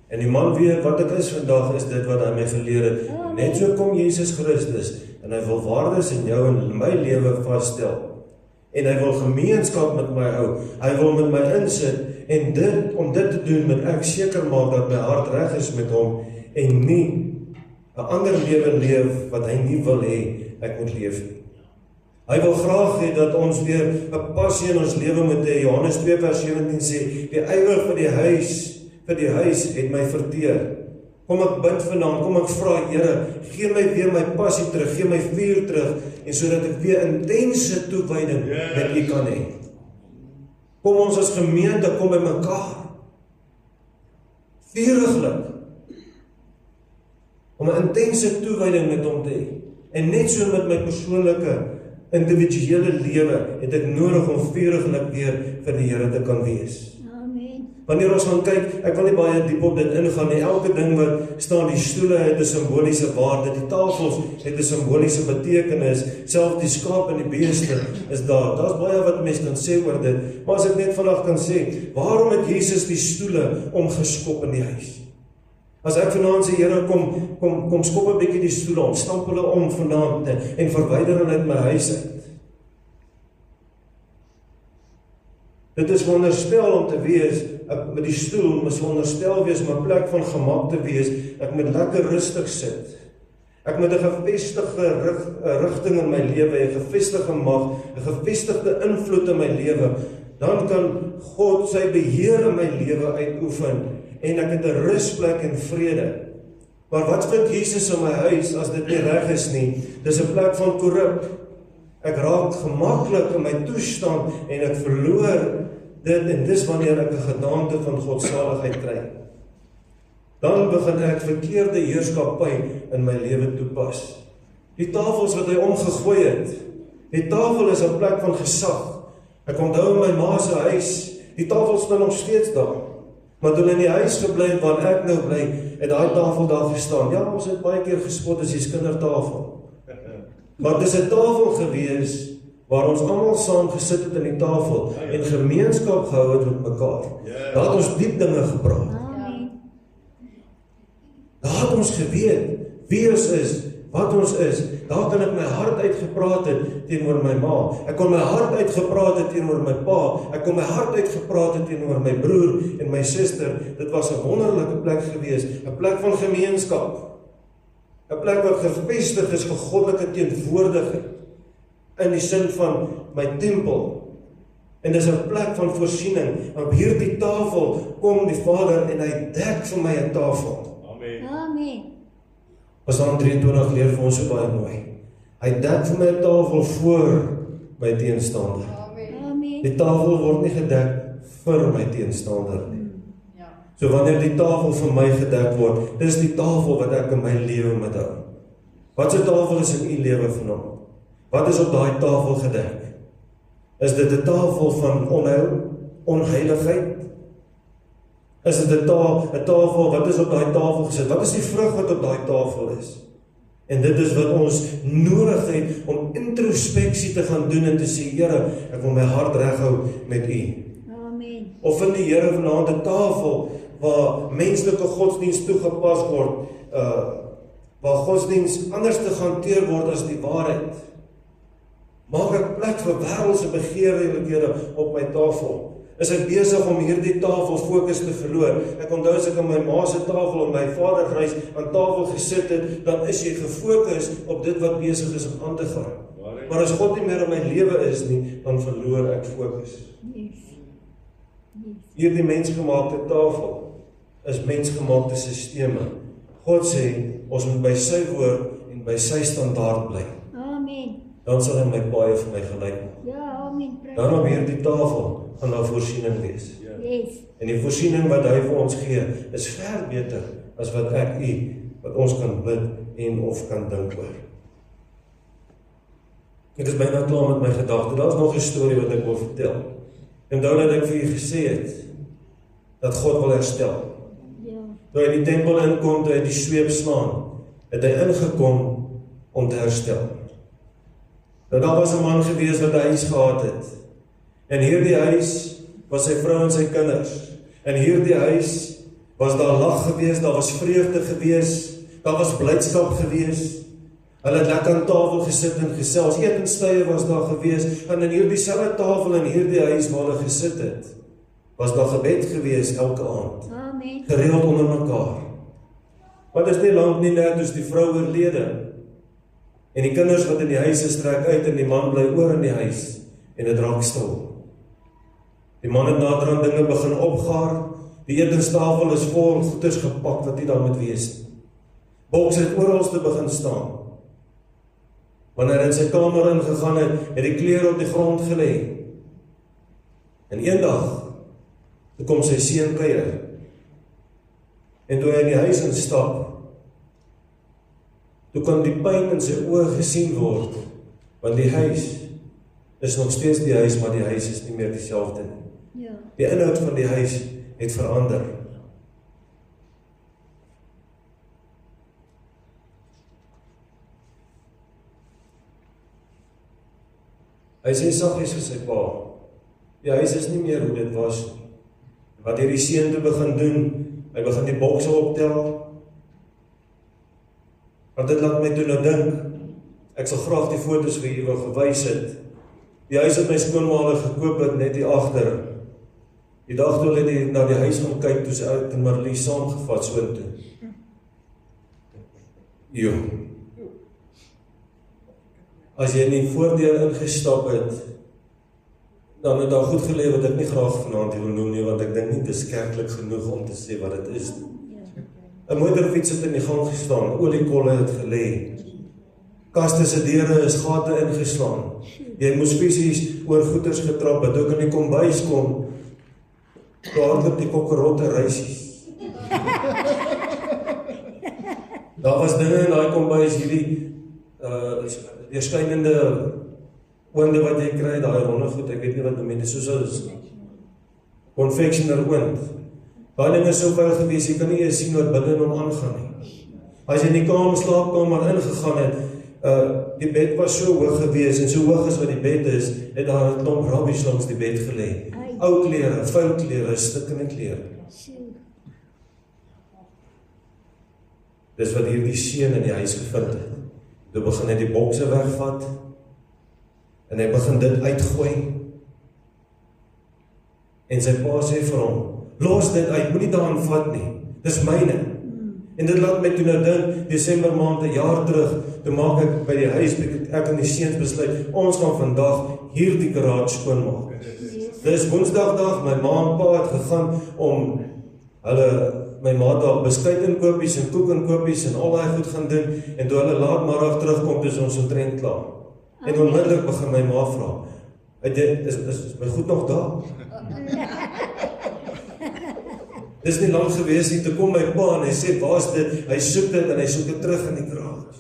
En die man weet wat ek is vandag, is dit wat hy my geleer het. Net so kom Jesus Christus, en hy wil waardes in jou en my lewe vasstel. En hy wil gemeenskap met my hou. Hy wil met my insit, en om dit te doen, moet ek seker maak dat my hart reg is met hom, en nie 'n ander lewe leef wat hy nie wil hê ek moet leef nie. Hy wil graag hê dat ons weer 'n passie in ons lewe moet hê. Johannes 2 vers 17 sê, die ywer vir die huis het my verteer. Kom ek bid vanaand, kom ek vra Here, gee my weer my passie terug, gee my vuur terug, en sodat ek weer intense toewyding met U kan hê. Kom ons as gemeente, kom by mekaar. Vuriglik. Om 'n intense toewyding met hom te hê. En net so met my persoonlike, individuele lewe, het ek nodig om vuriglik weer vir die Here te kan wees. amen. Wanneer ons gaan kyk, ek wil nie baie diep op dit ingaan nie, elke ding wat staan, die stoele het 'n simboliese waarde, die tafels het 'n simboliese betekenis, selfs die skaap en die beeste is daar. Daar's baie wat mense kan sê oor dit, maar as ek net vandag kan sê, waarom het Jesus die stoele omgeskop in die huis? As ek vanaand sê, Here, kom skop 'n bietjie die stoele om, stamp hulle om vanaand en verwyder hulle uit my huis uit. Dit is veronderstel om te wees, met die stoel, moet veronderstel wees om 'n plek van gemak te wees. Ek moet lekker rustig sit. Ek moet 'n gevestigde rigting in my lewe, 'n gevestigde mag, 'n gevestigde invloed in my lewe. Dan kan God sy beheer in my lewe uitoefen, en ek het 'n rusplek en vrede. Maar wat vind Jesus in my huis as dit nie reg is nie? Dis 'n plek van korrup. Ek raak gemaklik in my toestand en ek verloor dit, en dis wanneer ek 'n gedaante van Godsaligheid kry. Dan begin ek verkeerde heerskappy in my lewe toepas. Die tafels wat hy omgegooi het, die tafel is 'n plek van gesag. Ek onthou in my ma se huis, die tafel staan nog steeds daar. Maar toe in die huis gebly het waar ek nou bly, het daai tafel daar gestaan. Ja, ons het baie keer gespot as die kindertafel. Maar dit is 'n tafel gewees waar ons almal saam gesit het aan die tafel en gemeenskap gehou het met mekaar. Daar het ons diep dinge gepraat. Amen. Daar het ons geweet wie ons is, wat ons is. Daar kan ek my hart uitgepraat het teenoor my ma. Ek kon my hart uitgepraat het teenoor my pa. Ek kon my hart uitgepraat het teenoor my broer en my suster. Dit was 'n wonderlike plek gewees, 'n plek van gemeenskap. 'n plek wat gevestig is vir goddelike teenwoordigheid, in die sin van my tempel. En dis 'n plek van voorsiening. Op hierdie tafel kom die Vader en hy dek vir my 'n tafel. Amen. Amen. Psalm 23 leer vir ons so baie mooi. Hy dek vir my 'n tafel voor my teenstander. Amen. Die tafel word nie gedek vir my teenstander nie. So wanneer die tafel vir my gedek word, dis die tafel wat ek in my lewe moet hou. Wat 'n tafel is in u lewe vanaand? Wat is op daai tafel gedek? Is dit 'n tafel van onheil, onheiligheid? Is dit 'n tafel, wat is op daai tafel gesit? Wat is die vrug wat op daai tafel is? En dit is wat ons nodig het om introspeksie te gaan doen en te sê, Here, ek wil my hart reghou met u. Amen. Of vind die Here vanaand 'n tafel waar menslike godsdienst toegepas word, waar godsdienst anders te gehanteer word as die waarheid. Maak ek plek vir wêreldse begeerlikhede op my tafel. Is ek besig om hierdie tafel fokus te verloor? Ek onthou as ek aan my ma se tafel en my vader reis aan tafel gesit het, dan is jy gefokus op dit wat besig is om aan te gaan. Maar as God nie meer in my lewe is nie, dan verloor ek fokus. Hierdie mensgemaakte tafel is mensgemaakte sisteme. God sê, ons moet by sy woord en by sy standaard bly. Amen. Dan sal hy my paaie vir my gelyk maak. Ja, amen. Dan op hierdie tafel gaan daar voorsiening wees. Yes. En die voorsiening wat hy vir ons gee, is ver beter as wat wat ons kan bid en of kan dink oor. Ek is byna klaar met my gedagte. Daar is nog 'n storie wat ek wil vertel. En onthou dat ek vir u gesê het, dat God wil herstel. Ja. Toe hy die tempel inkom, toe hy die sweep slaan, het hy ingekom om te herstel. Nou daar was 'n man gewees wat 'n huis gehad het. En hierdie huis was sy vrou en sy kinders. En hierdie huis was daar lag gewees, daar was vreugde gewees, daar was blydskap gewees. Hulle het lekker aan tafel gesit en gesels. Etenstye was daar gewees. En in hierdie selfde tafel in hierdie huis waar hulle gesit het, was daar gebed gewees elke aand. Amen. Gereeld onder mekaar. Wat is nie lank nie net as die vrou oorlede. En die kinders wat in die huis is trek uit en die man bly oor in die huis en dit raak stil. Die man het naderhand dinge begin opgaar. Die etenstafel is vol goeders gepak wat nie daar moet wees nie. Bokse het oral te begin staan. Wanneer hy in sy kamer ingegaan het, het die klere op die grond gelê. En eendag, toe kom sy seun kuier. En toe hy in die huis instap, toe kan die pyn in sy oë gesien word, want die huis is nog steeds die huis, maar die huis is nie meer dieselfde nie. Ja. Die inhoud van die huis het verander. Hy sê saggies vir sy pa, die huis is nie meer hoe dit was nie. Wat hierdie seun toe begin doen, hy begin die bokse optel. Want dit laat my toe nou dink, ek sal graag die foto's vir julle gewys het. Die huis wat my skoonma gekoop het, net hier agter. Die dag toe hulle na die huis gaan kyk, toe sy uit en Marlies saamgevat soontoe. Jo. As jy in die voordeur ingestap het, dan het daar goed gelê wat ek nie graag vanaand hier wil noem nie, want ek dink nie dit is kerklik genoeg om te sê wat dit is nie. 'n Motorfiets het in die gang gestaan, oliekolle het gelê. Kaste se deure is gate ingeslaan. Jy moes fisies oor goeders getrap het, ook in die kombuis kom. Daar het die kokkerotte reisies. Daar was dinge in daai kombuis, hierdie deurskynende oonde wat jy kry, daai ronde goed, ek weet nie wat noem dit, soos as confectioner oond. Daai ding is so vuil gewees, jy kan nie eens sien wat binne in hom aangaan nie. As jy in die slaapkamer ingegaan het, die bed was so hoog gewees, en so hoog as wat die bed is, het daar 'n klomp rabbies langs die bed gelê. Ou klere, vuil klere, stikkende klere. Dis wat hierdie seun in die huis gevind het. Toe begin hy die bokse wegvat, en hy begin dit uitgooi, en sy pa sê vir hom, los dit uit, moenie daaraan vat nie, dis myne. En dit laat my toe nou dink, Desember maand 'n jaar terug, toe maak ek by die huis, ek en die seuns besluit, ons gaan vandag hierdie garage skoonmaak. Dis Woensdagdag, my ma en pa het gegaan om hulle my ma daar beskuit inkopies en koek inkopies en al daai goed gaan doen en toe hulle laatmiddag terugkom dis ons omtrent klaar. En onmiddellik begin my ma vra, is my goed nog daar? Dis nie lang gewees nie, toe kom my pa en hy sê, waar is dit? Hy soek dit en hy soek dit terug in die garage.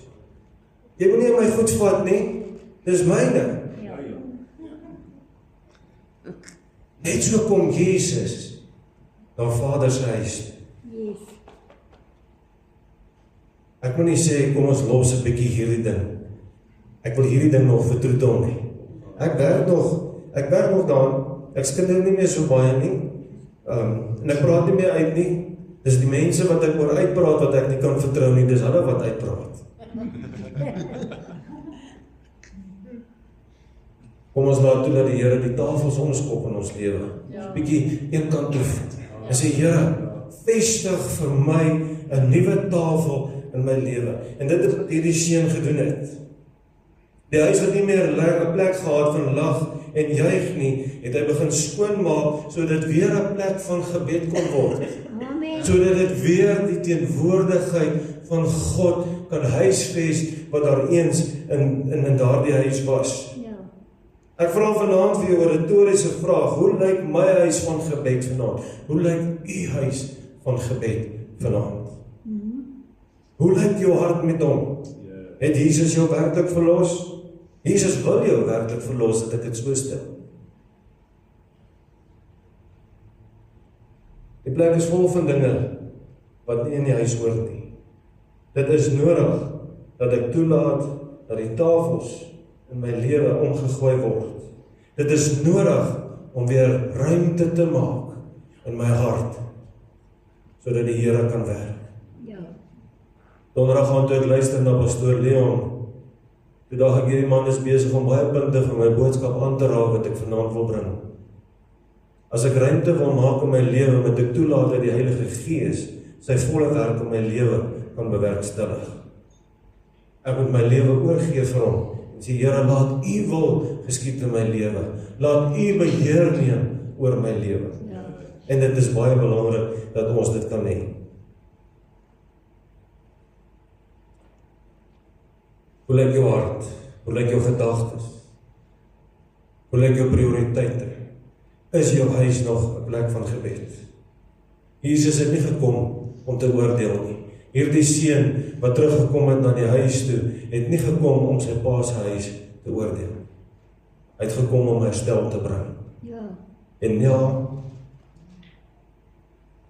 Jy moet nie my goed vat nie, dis myne. Net so kom Jesus na Vader se huis. Yes. Ek wil nie sê, kom ons los 'n bietjie hierdie ding. Ek wil hierdie ding nog vertroetel nie. Ek werk nog daaraan, ek skinder nie meer so baie nie, en ek praat nie meer uit nie, dis die mense wat ek oor uitpraat, wat ek nie kan vertrou nie, dis hulle wat uitpraat. Kom ons laat toe dat die Here die tafels omskop in ons lewe, bietjie een kant toe, en sê, Here, vestig vir my 'n nuwe tafel in my lewe, en dit het hierdie seun gedoen het. Die huis het nie meer 'n plek gehad van lag en juig nie, het hy begin skoonmaak, sodat dit weer 'n plek van gebed kon word. Amen. Sodat dit weer die teenwoordigheid van God kan huisves, wat daar eens in daardie huis was. Ja. Ek vra vanaand vir jou 'n retoriese vraag, hoe lyk my huis van gebed vanaand? Hoe lyk u huis van gebed vanaand? Hoe lyk jou hart met hom? Het Jesus jou werklik verlos? Jesus wil jou werklik verlos, dat ek dit so stel. Die plek is vol van dinge wat nie in die huis hoort nie. Dit is nodig dat ek toelaat dat die tafels in my lewe omgegooi word. Dit is nodig om weer ruimte te maak in my hart, sodat die Here kan werk. Ja. Donderdag gaan toe ek luister na pastoor Leon, toe daag ek hierdie man is besig om baie punte van my boodskap aan te raak wat ek vanaand wil bring. As ek ruimte wil maak in my lewe, moet ek toelaat dat die Heilige Gees sy volle werk in my lewe kan bewerkstellig. Ek moet my lewe oorgee vir hom, en sê, Here, laat u wil geskied in my lewe, laat u beheer neem oor my lewe. Ja. En dit is baie belangrik dat ons dit kan hê. Hoe lyk jou hart? Hoe lyk jou gedagtes? Hoe lyk jou prioriteite? Is jou huis nog 'n plek van gebed? Jesus het nie gekom om te oordeel nie. Hierdie seun wat teruggekom het na die huis toe, het nie gekom om sy pa se huis te oordeel. Hy het gekom om herstel te bring. Ja. En ja,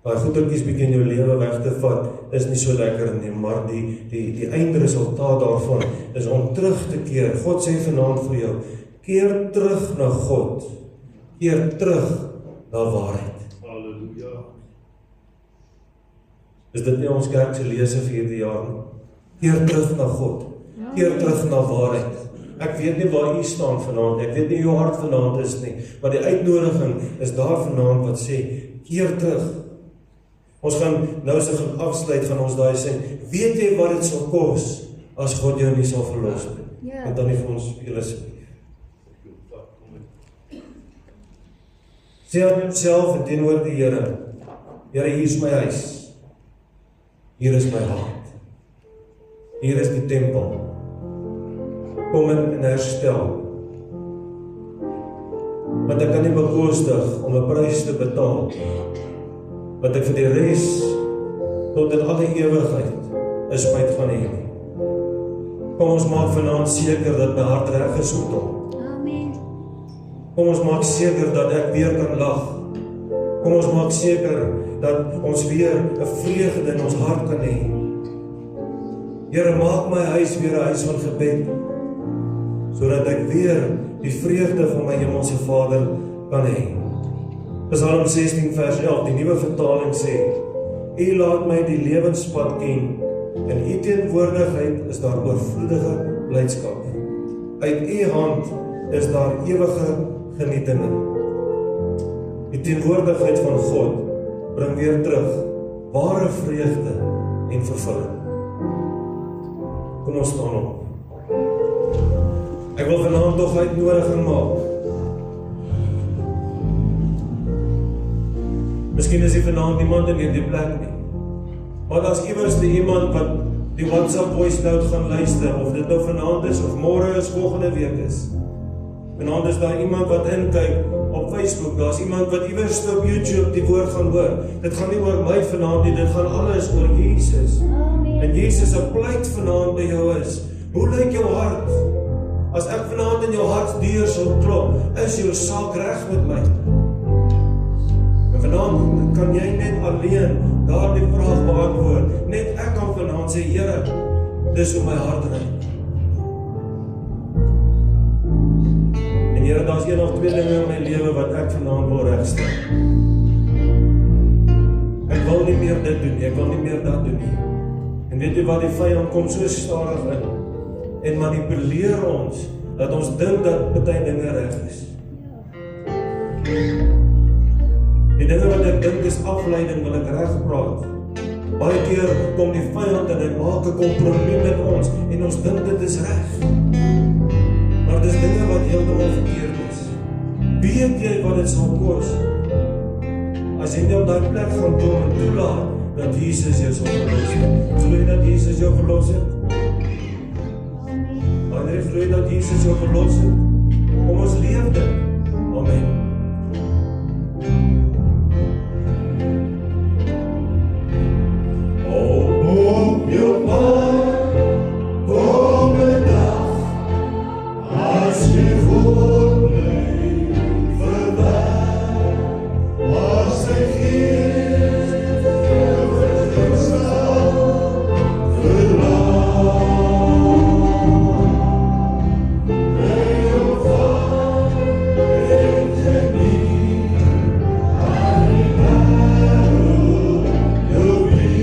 daai goedertjies bietjie in jou lewe weg te vat, is nie so lekker nie, maar die eindresultaat daarvan is om terug te keer. God sê vanaand vir jou, keer terug na God, keer terug na waarheid. Halleluja. Is dit nie ons kerk se lese vir hierdie jaar nie? Keer terug na God, keer terug na waarheid. Ek weet nie waar u staan vanaand, ek weet nie hoe jou hart vanaand is nie, maar die uitnodiging is daar vanaand wat sê, keer terug. Ons gaan nou as ons afsluit, gaan ons daai sê, weet jy wat dit sal kos, as God jou nie sal verlos nie? Ja. En dan nie vir ons speel asseblief. Sê aan jouself en teenoor die Here, Here, hier is my huis, hier is my hart, hier is die tempel, kom in herstel, want ek kan nie bekostig om 'n prys te betaal, wat ek vir die res tot in alle ewigheid 'n spyt van hê nie. Kom ons maak vanaand seker dat my hart reg is met hom. Amen. Kom ons maak seker dat ek weer kan lag. Kom ons maak seker dat ons weer 'n vreugde in ons hart kan hê. Here, maak my huis weer 'n huis van gebed, sodat ek weer die vreugde van my hemelse Vader kan hê. Psalm 16 vers 11, die nuwe vertaling sê, U laat my die lewenspad ken, in U teenwoordigheid is daar oorvloedige blydskap. Uit U hand is daar ewige genietinge. Die teenwoordigheid van God bring weer terug ware vreugde en vervulling. Kom ons staan op. Ek wil vanaand tog uitnodiging maak. Miskien is jy vanaand iemand in hierdie plek nie. Maar daar's iewers iemand wat die WhatsApp voice note gaan luister, of dit nou vanaand is, of môre is, volgende week is. Vanaand is daar iemand wat inkyk op Facebook, daar's iemand wat iewers op YouTube die woord gaan hoor. Dit gaan nie oor my vanaand nie, dit gaan alles oor Jesus. En Jesus se pleit vanaand by jou is, hoe lyk jou hart? As ek vanaand in jou hart deur sal klop, is jou saak reg met my? En vanaand kan jy net alleen daardie vraag beantwoord. Net ek kan vanaand sê, Here, dis hoe my hart lyk. En Here, daar's een of twee dinge in my lewe wat ek vanaand wil regstel. Ek wil nie meer dit doen nie, ek wil nie meer dat doen nie. En weet jy wat, die vyand kom so stadig in en manipuleer ons, dat ons dink dat baie dinge reg is. Die dinge wat ek dink is afleiding, wil ek reg praat. Baie keer kom die vyand en hy maak 'n kompromie met ons, en ons dink dit is reg. Maar dis dinge wat heeltemal verkeerd is. Weet jy wat dit sal kos? As jy nie op daai plek gaan kom en toelaat, dat Jesus jou sal verlos het. Glo jy dat Jesus jou verlos het? Wanneer glo jy dat Jesus jou verlos het? Kom ons leef dit. Amen. Op jou pad, kom 'n dag, as jy voor bly verwag, as hy gees verstaan, verlaat. Bly jou vaar, en geniet, aan die wêreld jou lief.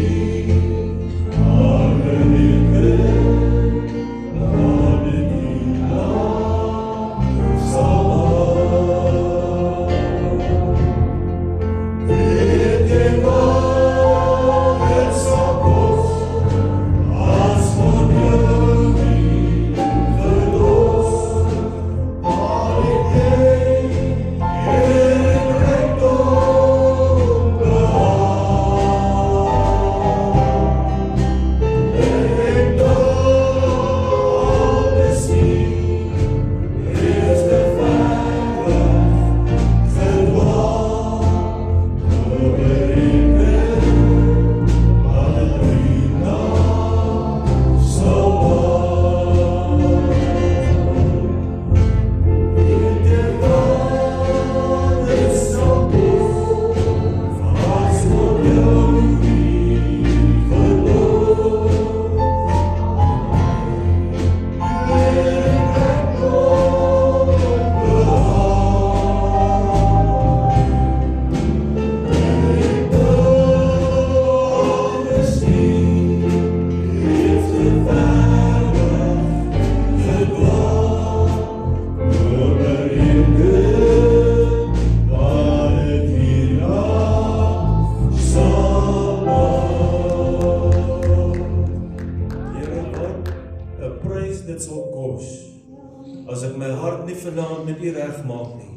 As ek my hart nie vanaand met U regmaak nie.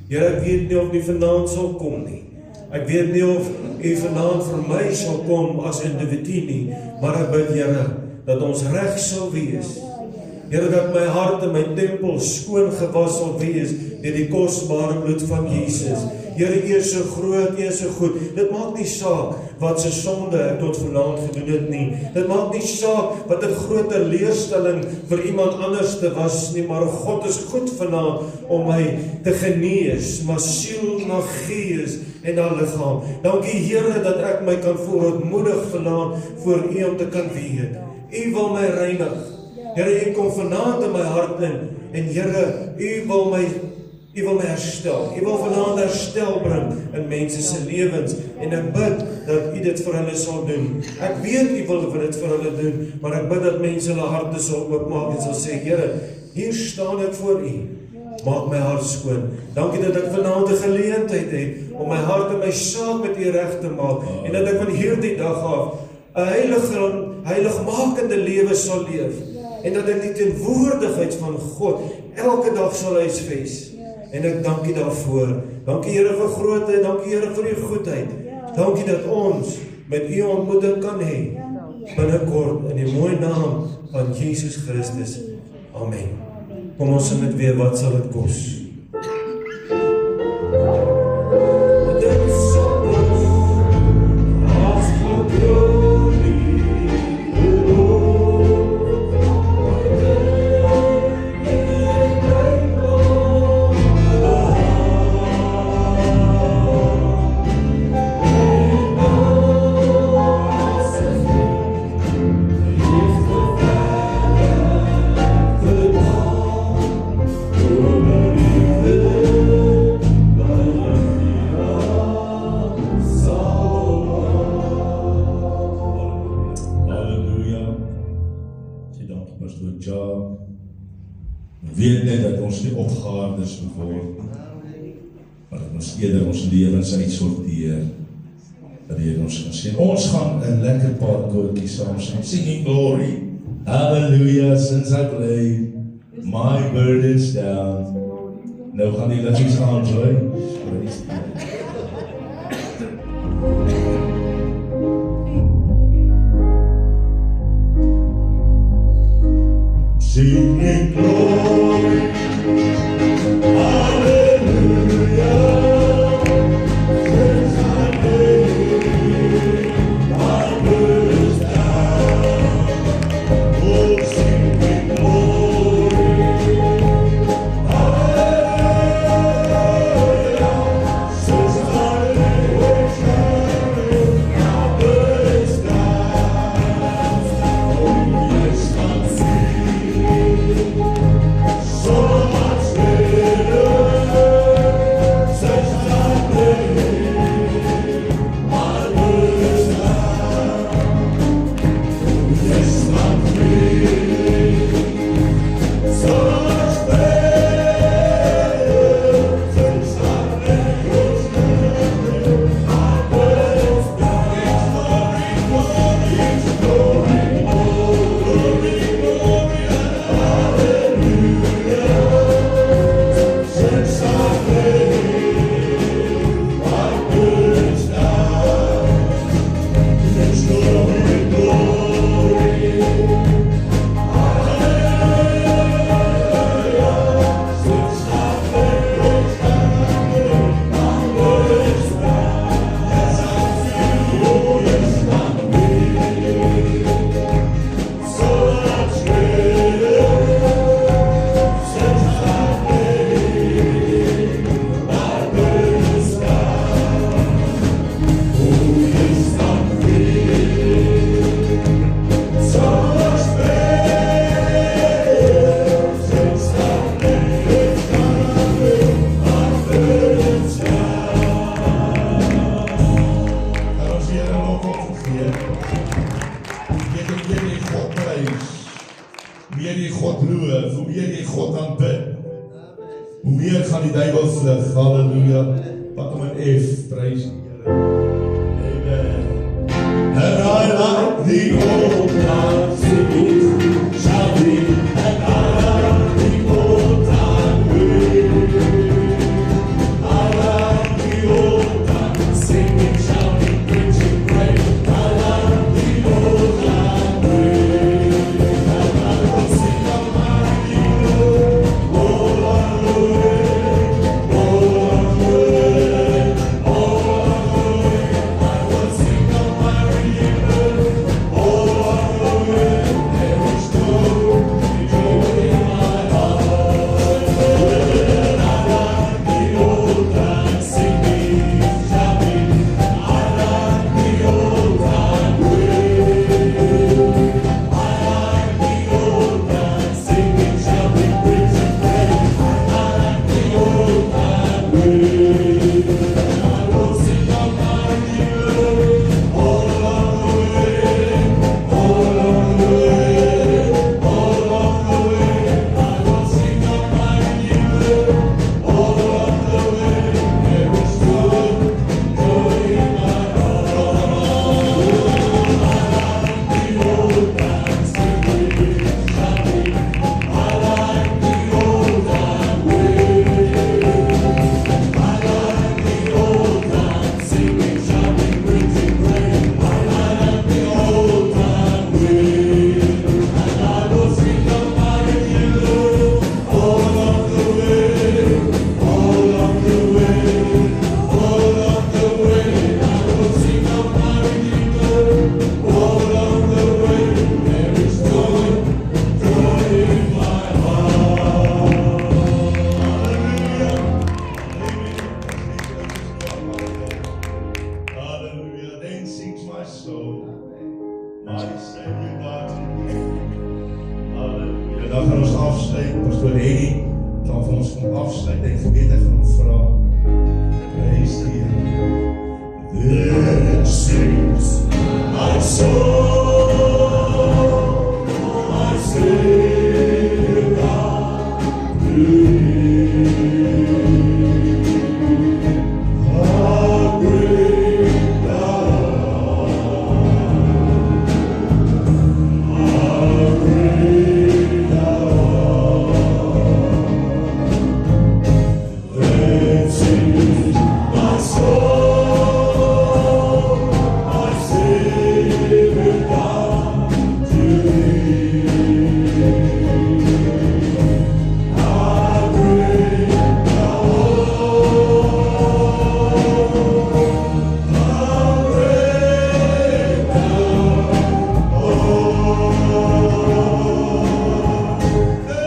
Here, ek weet nie of U vanaand sal kom nie. Ek weet nie of U vanaand vir my sal kom as individu nie, maar ek bid, Here, dat ons reg sal wees. Here, dat my hart en my tempel skoon gewas sal wees deur die kosbare bloed van Jesus. Here, U is so groot, U is so goed. Dit maak nie saak wat se sonde ek tot vanaand gedoen het nie. Dit maak nie saak wat 'n groot leerstelling vir iemand anders te was nie, maar God is goed vanaand om my te genees, maar siel na gees en na liggaam. Dankie, Here, dat ek my kan verootmoedig vanaand voor U om te kan weet. U wil my reinig. Here, U kom vanaand in my hart in, en Here, U wil my herstel. U wil vanaand herstel bring in mense se lewens, en ek bid dat U dit vir hulle sal doen. Ek weet U wil dit vir hulle doen, maar ek bid dat mense hulle harte sal oopmaak en sal sê, Here, hier staan ek voor U. Maak my hart skoon. Dankie dat ek vanaand 'n geleentheid het om my hart en my saak met U reg te maak, en dat ek van hierdie dag af 'n heiligmakende lewe sal leef, en dat ek die teenwoordigheid van God elke dag sal huisves. En ek dank U daarvoor. Dankie, Here, vir grootheid. Dankie, Here, vir U goedheid. Dankie dat ons met u ontmoeting kan hê binnekort in die mooi naam van Jesus Christus. Amen. Kom ons sing dit weer, wat sal dit kos? Dit sal kos, as glorie, weet net dat ons nie opgaardes moet word, maar dat ons eerder ons lewens uitsorteer, dat jy ons kan sien. Ons gaan 'n lekker paar koortjies saam sing, singing glory, hallelujah, since I laid my burdens down. Nou gaan die liggies aan, Joy. Singing glory, hallelujah, since I laid my burdens down. Oh, singing glory, hallelujah, since I laid my burdens down. Oh, yes, I'm free. So much better, since I laid my burdens down. Yes, I'm free. So much better, since I laid my burdens down. It's glory, glory, glory, hallelujah. Since I laid my burdens down, it's glory, glory, hallelujah. Since I laid my burdens down, yes, I'm free, oh yes, I'm free. So much better, since I laid my burdens down. Oh yes, I'm free. So much better, since I laid my burdens down. En ons hier dan ook opgegee. Weet jy die God prys, hoe meer die God loof, hoe meer die God aanbid, hoe meer gaan die duiwel vlug, halleluja, wat om een F, prys die Here. Amen. And I like the old time singing, shouting, and I like the old time way. I like the old time singing, shouting, preaching, praying. I like the old time way. And I will sing of my Redeemer, all our way, all our way, all our way. I will sing of my Redeemer, all our way. Nice, thank you God. Halleluja. Dan gaan ons afsluit. Pastoor Henny gaan vir ons kom afsluit en gebed ek gaan vra. Praise die Here. This sings my soul, my Savior God to thee. How great thou art, how great thou art. Then sings my soul, my Savior God to thee. How great thou art, how great thou art.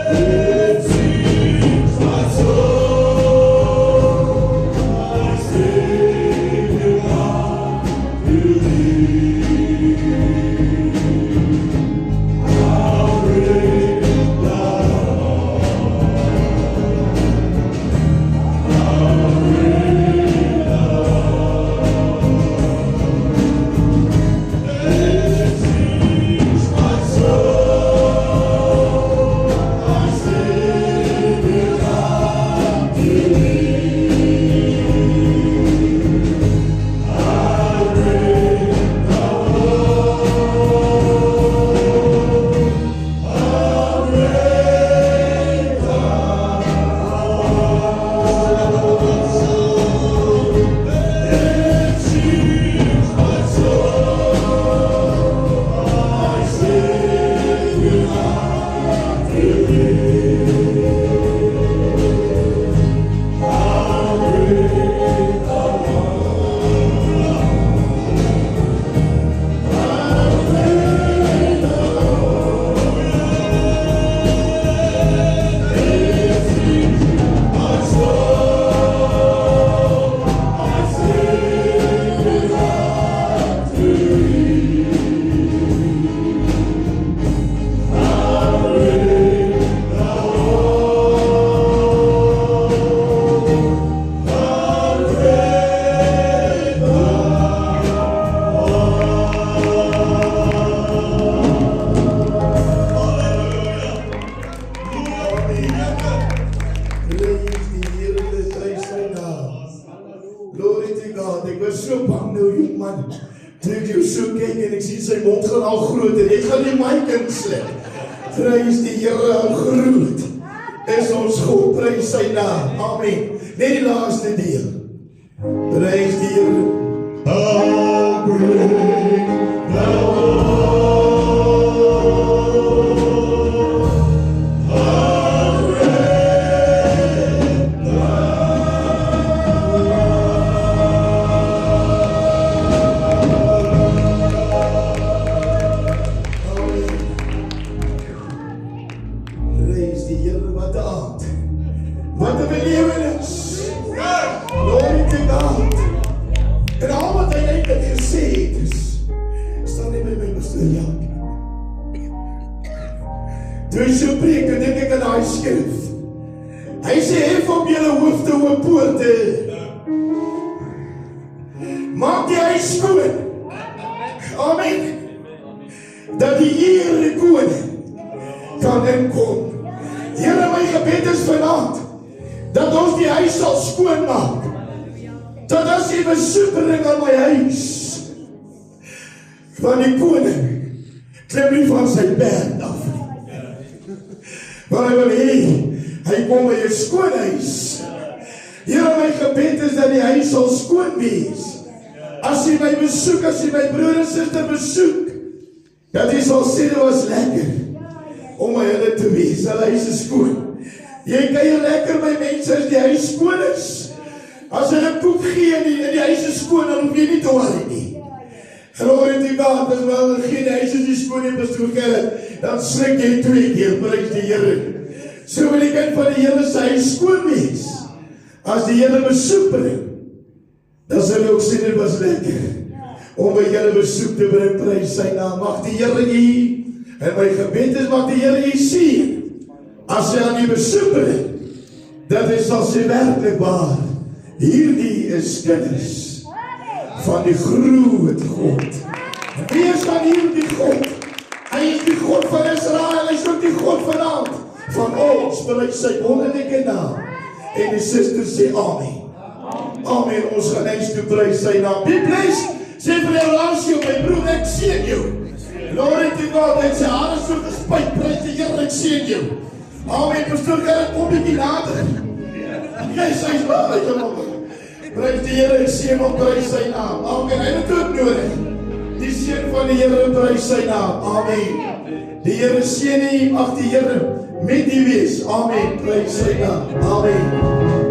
Then sings my soul, my Savior God to thee. How great thou Glory to God. Ek was so bang nou, jong man. Toe ek jou so kyk en ek sien sy mond gaan al groter. Ek gaan nie my kind slik. Prys die Here, al groot is ons God, prys sy naam. Amen. Net die laaste deel. Prys die Here. How great thou Toe hy so preek, dan denk ek aan die skrif. Hy sê, hef op julle hoofde oor poorte. Maak die huis skoon. Amen. Dat die Here koning kan inkom. Here, my gebed is vanavond, dat ons die huis sal skoon maak. Dat as die besoekering aan my huis, van die koning, klim nie van sy perd af. Maar hy wil hy kom by jou skoon huis. Here, my gebed is dat die huis sal skoon wees. As jy my besoek, as jy my broer en suster besoek, dat jy sal sê, dit was lekker om by hulle te wees. Hulle huis is skoon. Jy kuier lekker by mense as die huis skoon is. As hulle poep gee en die huis is skoon, dan hoef jy nie te worry nie. Glory to God, as wel geen huis is die skoon en besoek het, dan schrik jy 2 keer, prys die Here. So wil die kind van die Here sy huis skoon wees. As die Here besoek bring, dan sal hy ook sê, dit was lekker om by julle besoek te bring, prys sy naam. Mag die Here u, en my gebed is, mag die Here u sien, as hy aan die besoek bring, dat hy sal sê werklik waar, hierdie is kinders van die groot God. En wie is dan hierdie God? Hy is die God van Israel, hy is ook die God van ons, prys sy wonderlike naam. En die susters sê amen. Amen, ons gaan eens toe prys sy naam. Be blessed, sê vir Horatio, my broer, ek seën jou. Glory to God, en sy hare so gespuit, prys die Here, ek seën jou. Amen, pastoor, Gerrit, kom bietjie nader. Jy sê, prys die Here, ek seën hom, prys sy naam. Amen, hy het ook nodig. Die seën van die Here, prys sy naam. Amen. Die Here seën u, mag die Here met u wees. Amen, prys sy naam. Amen.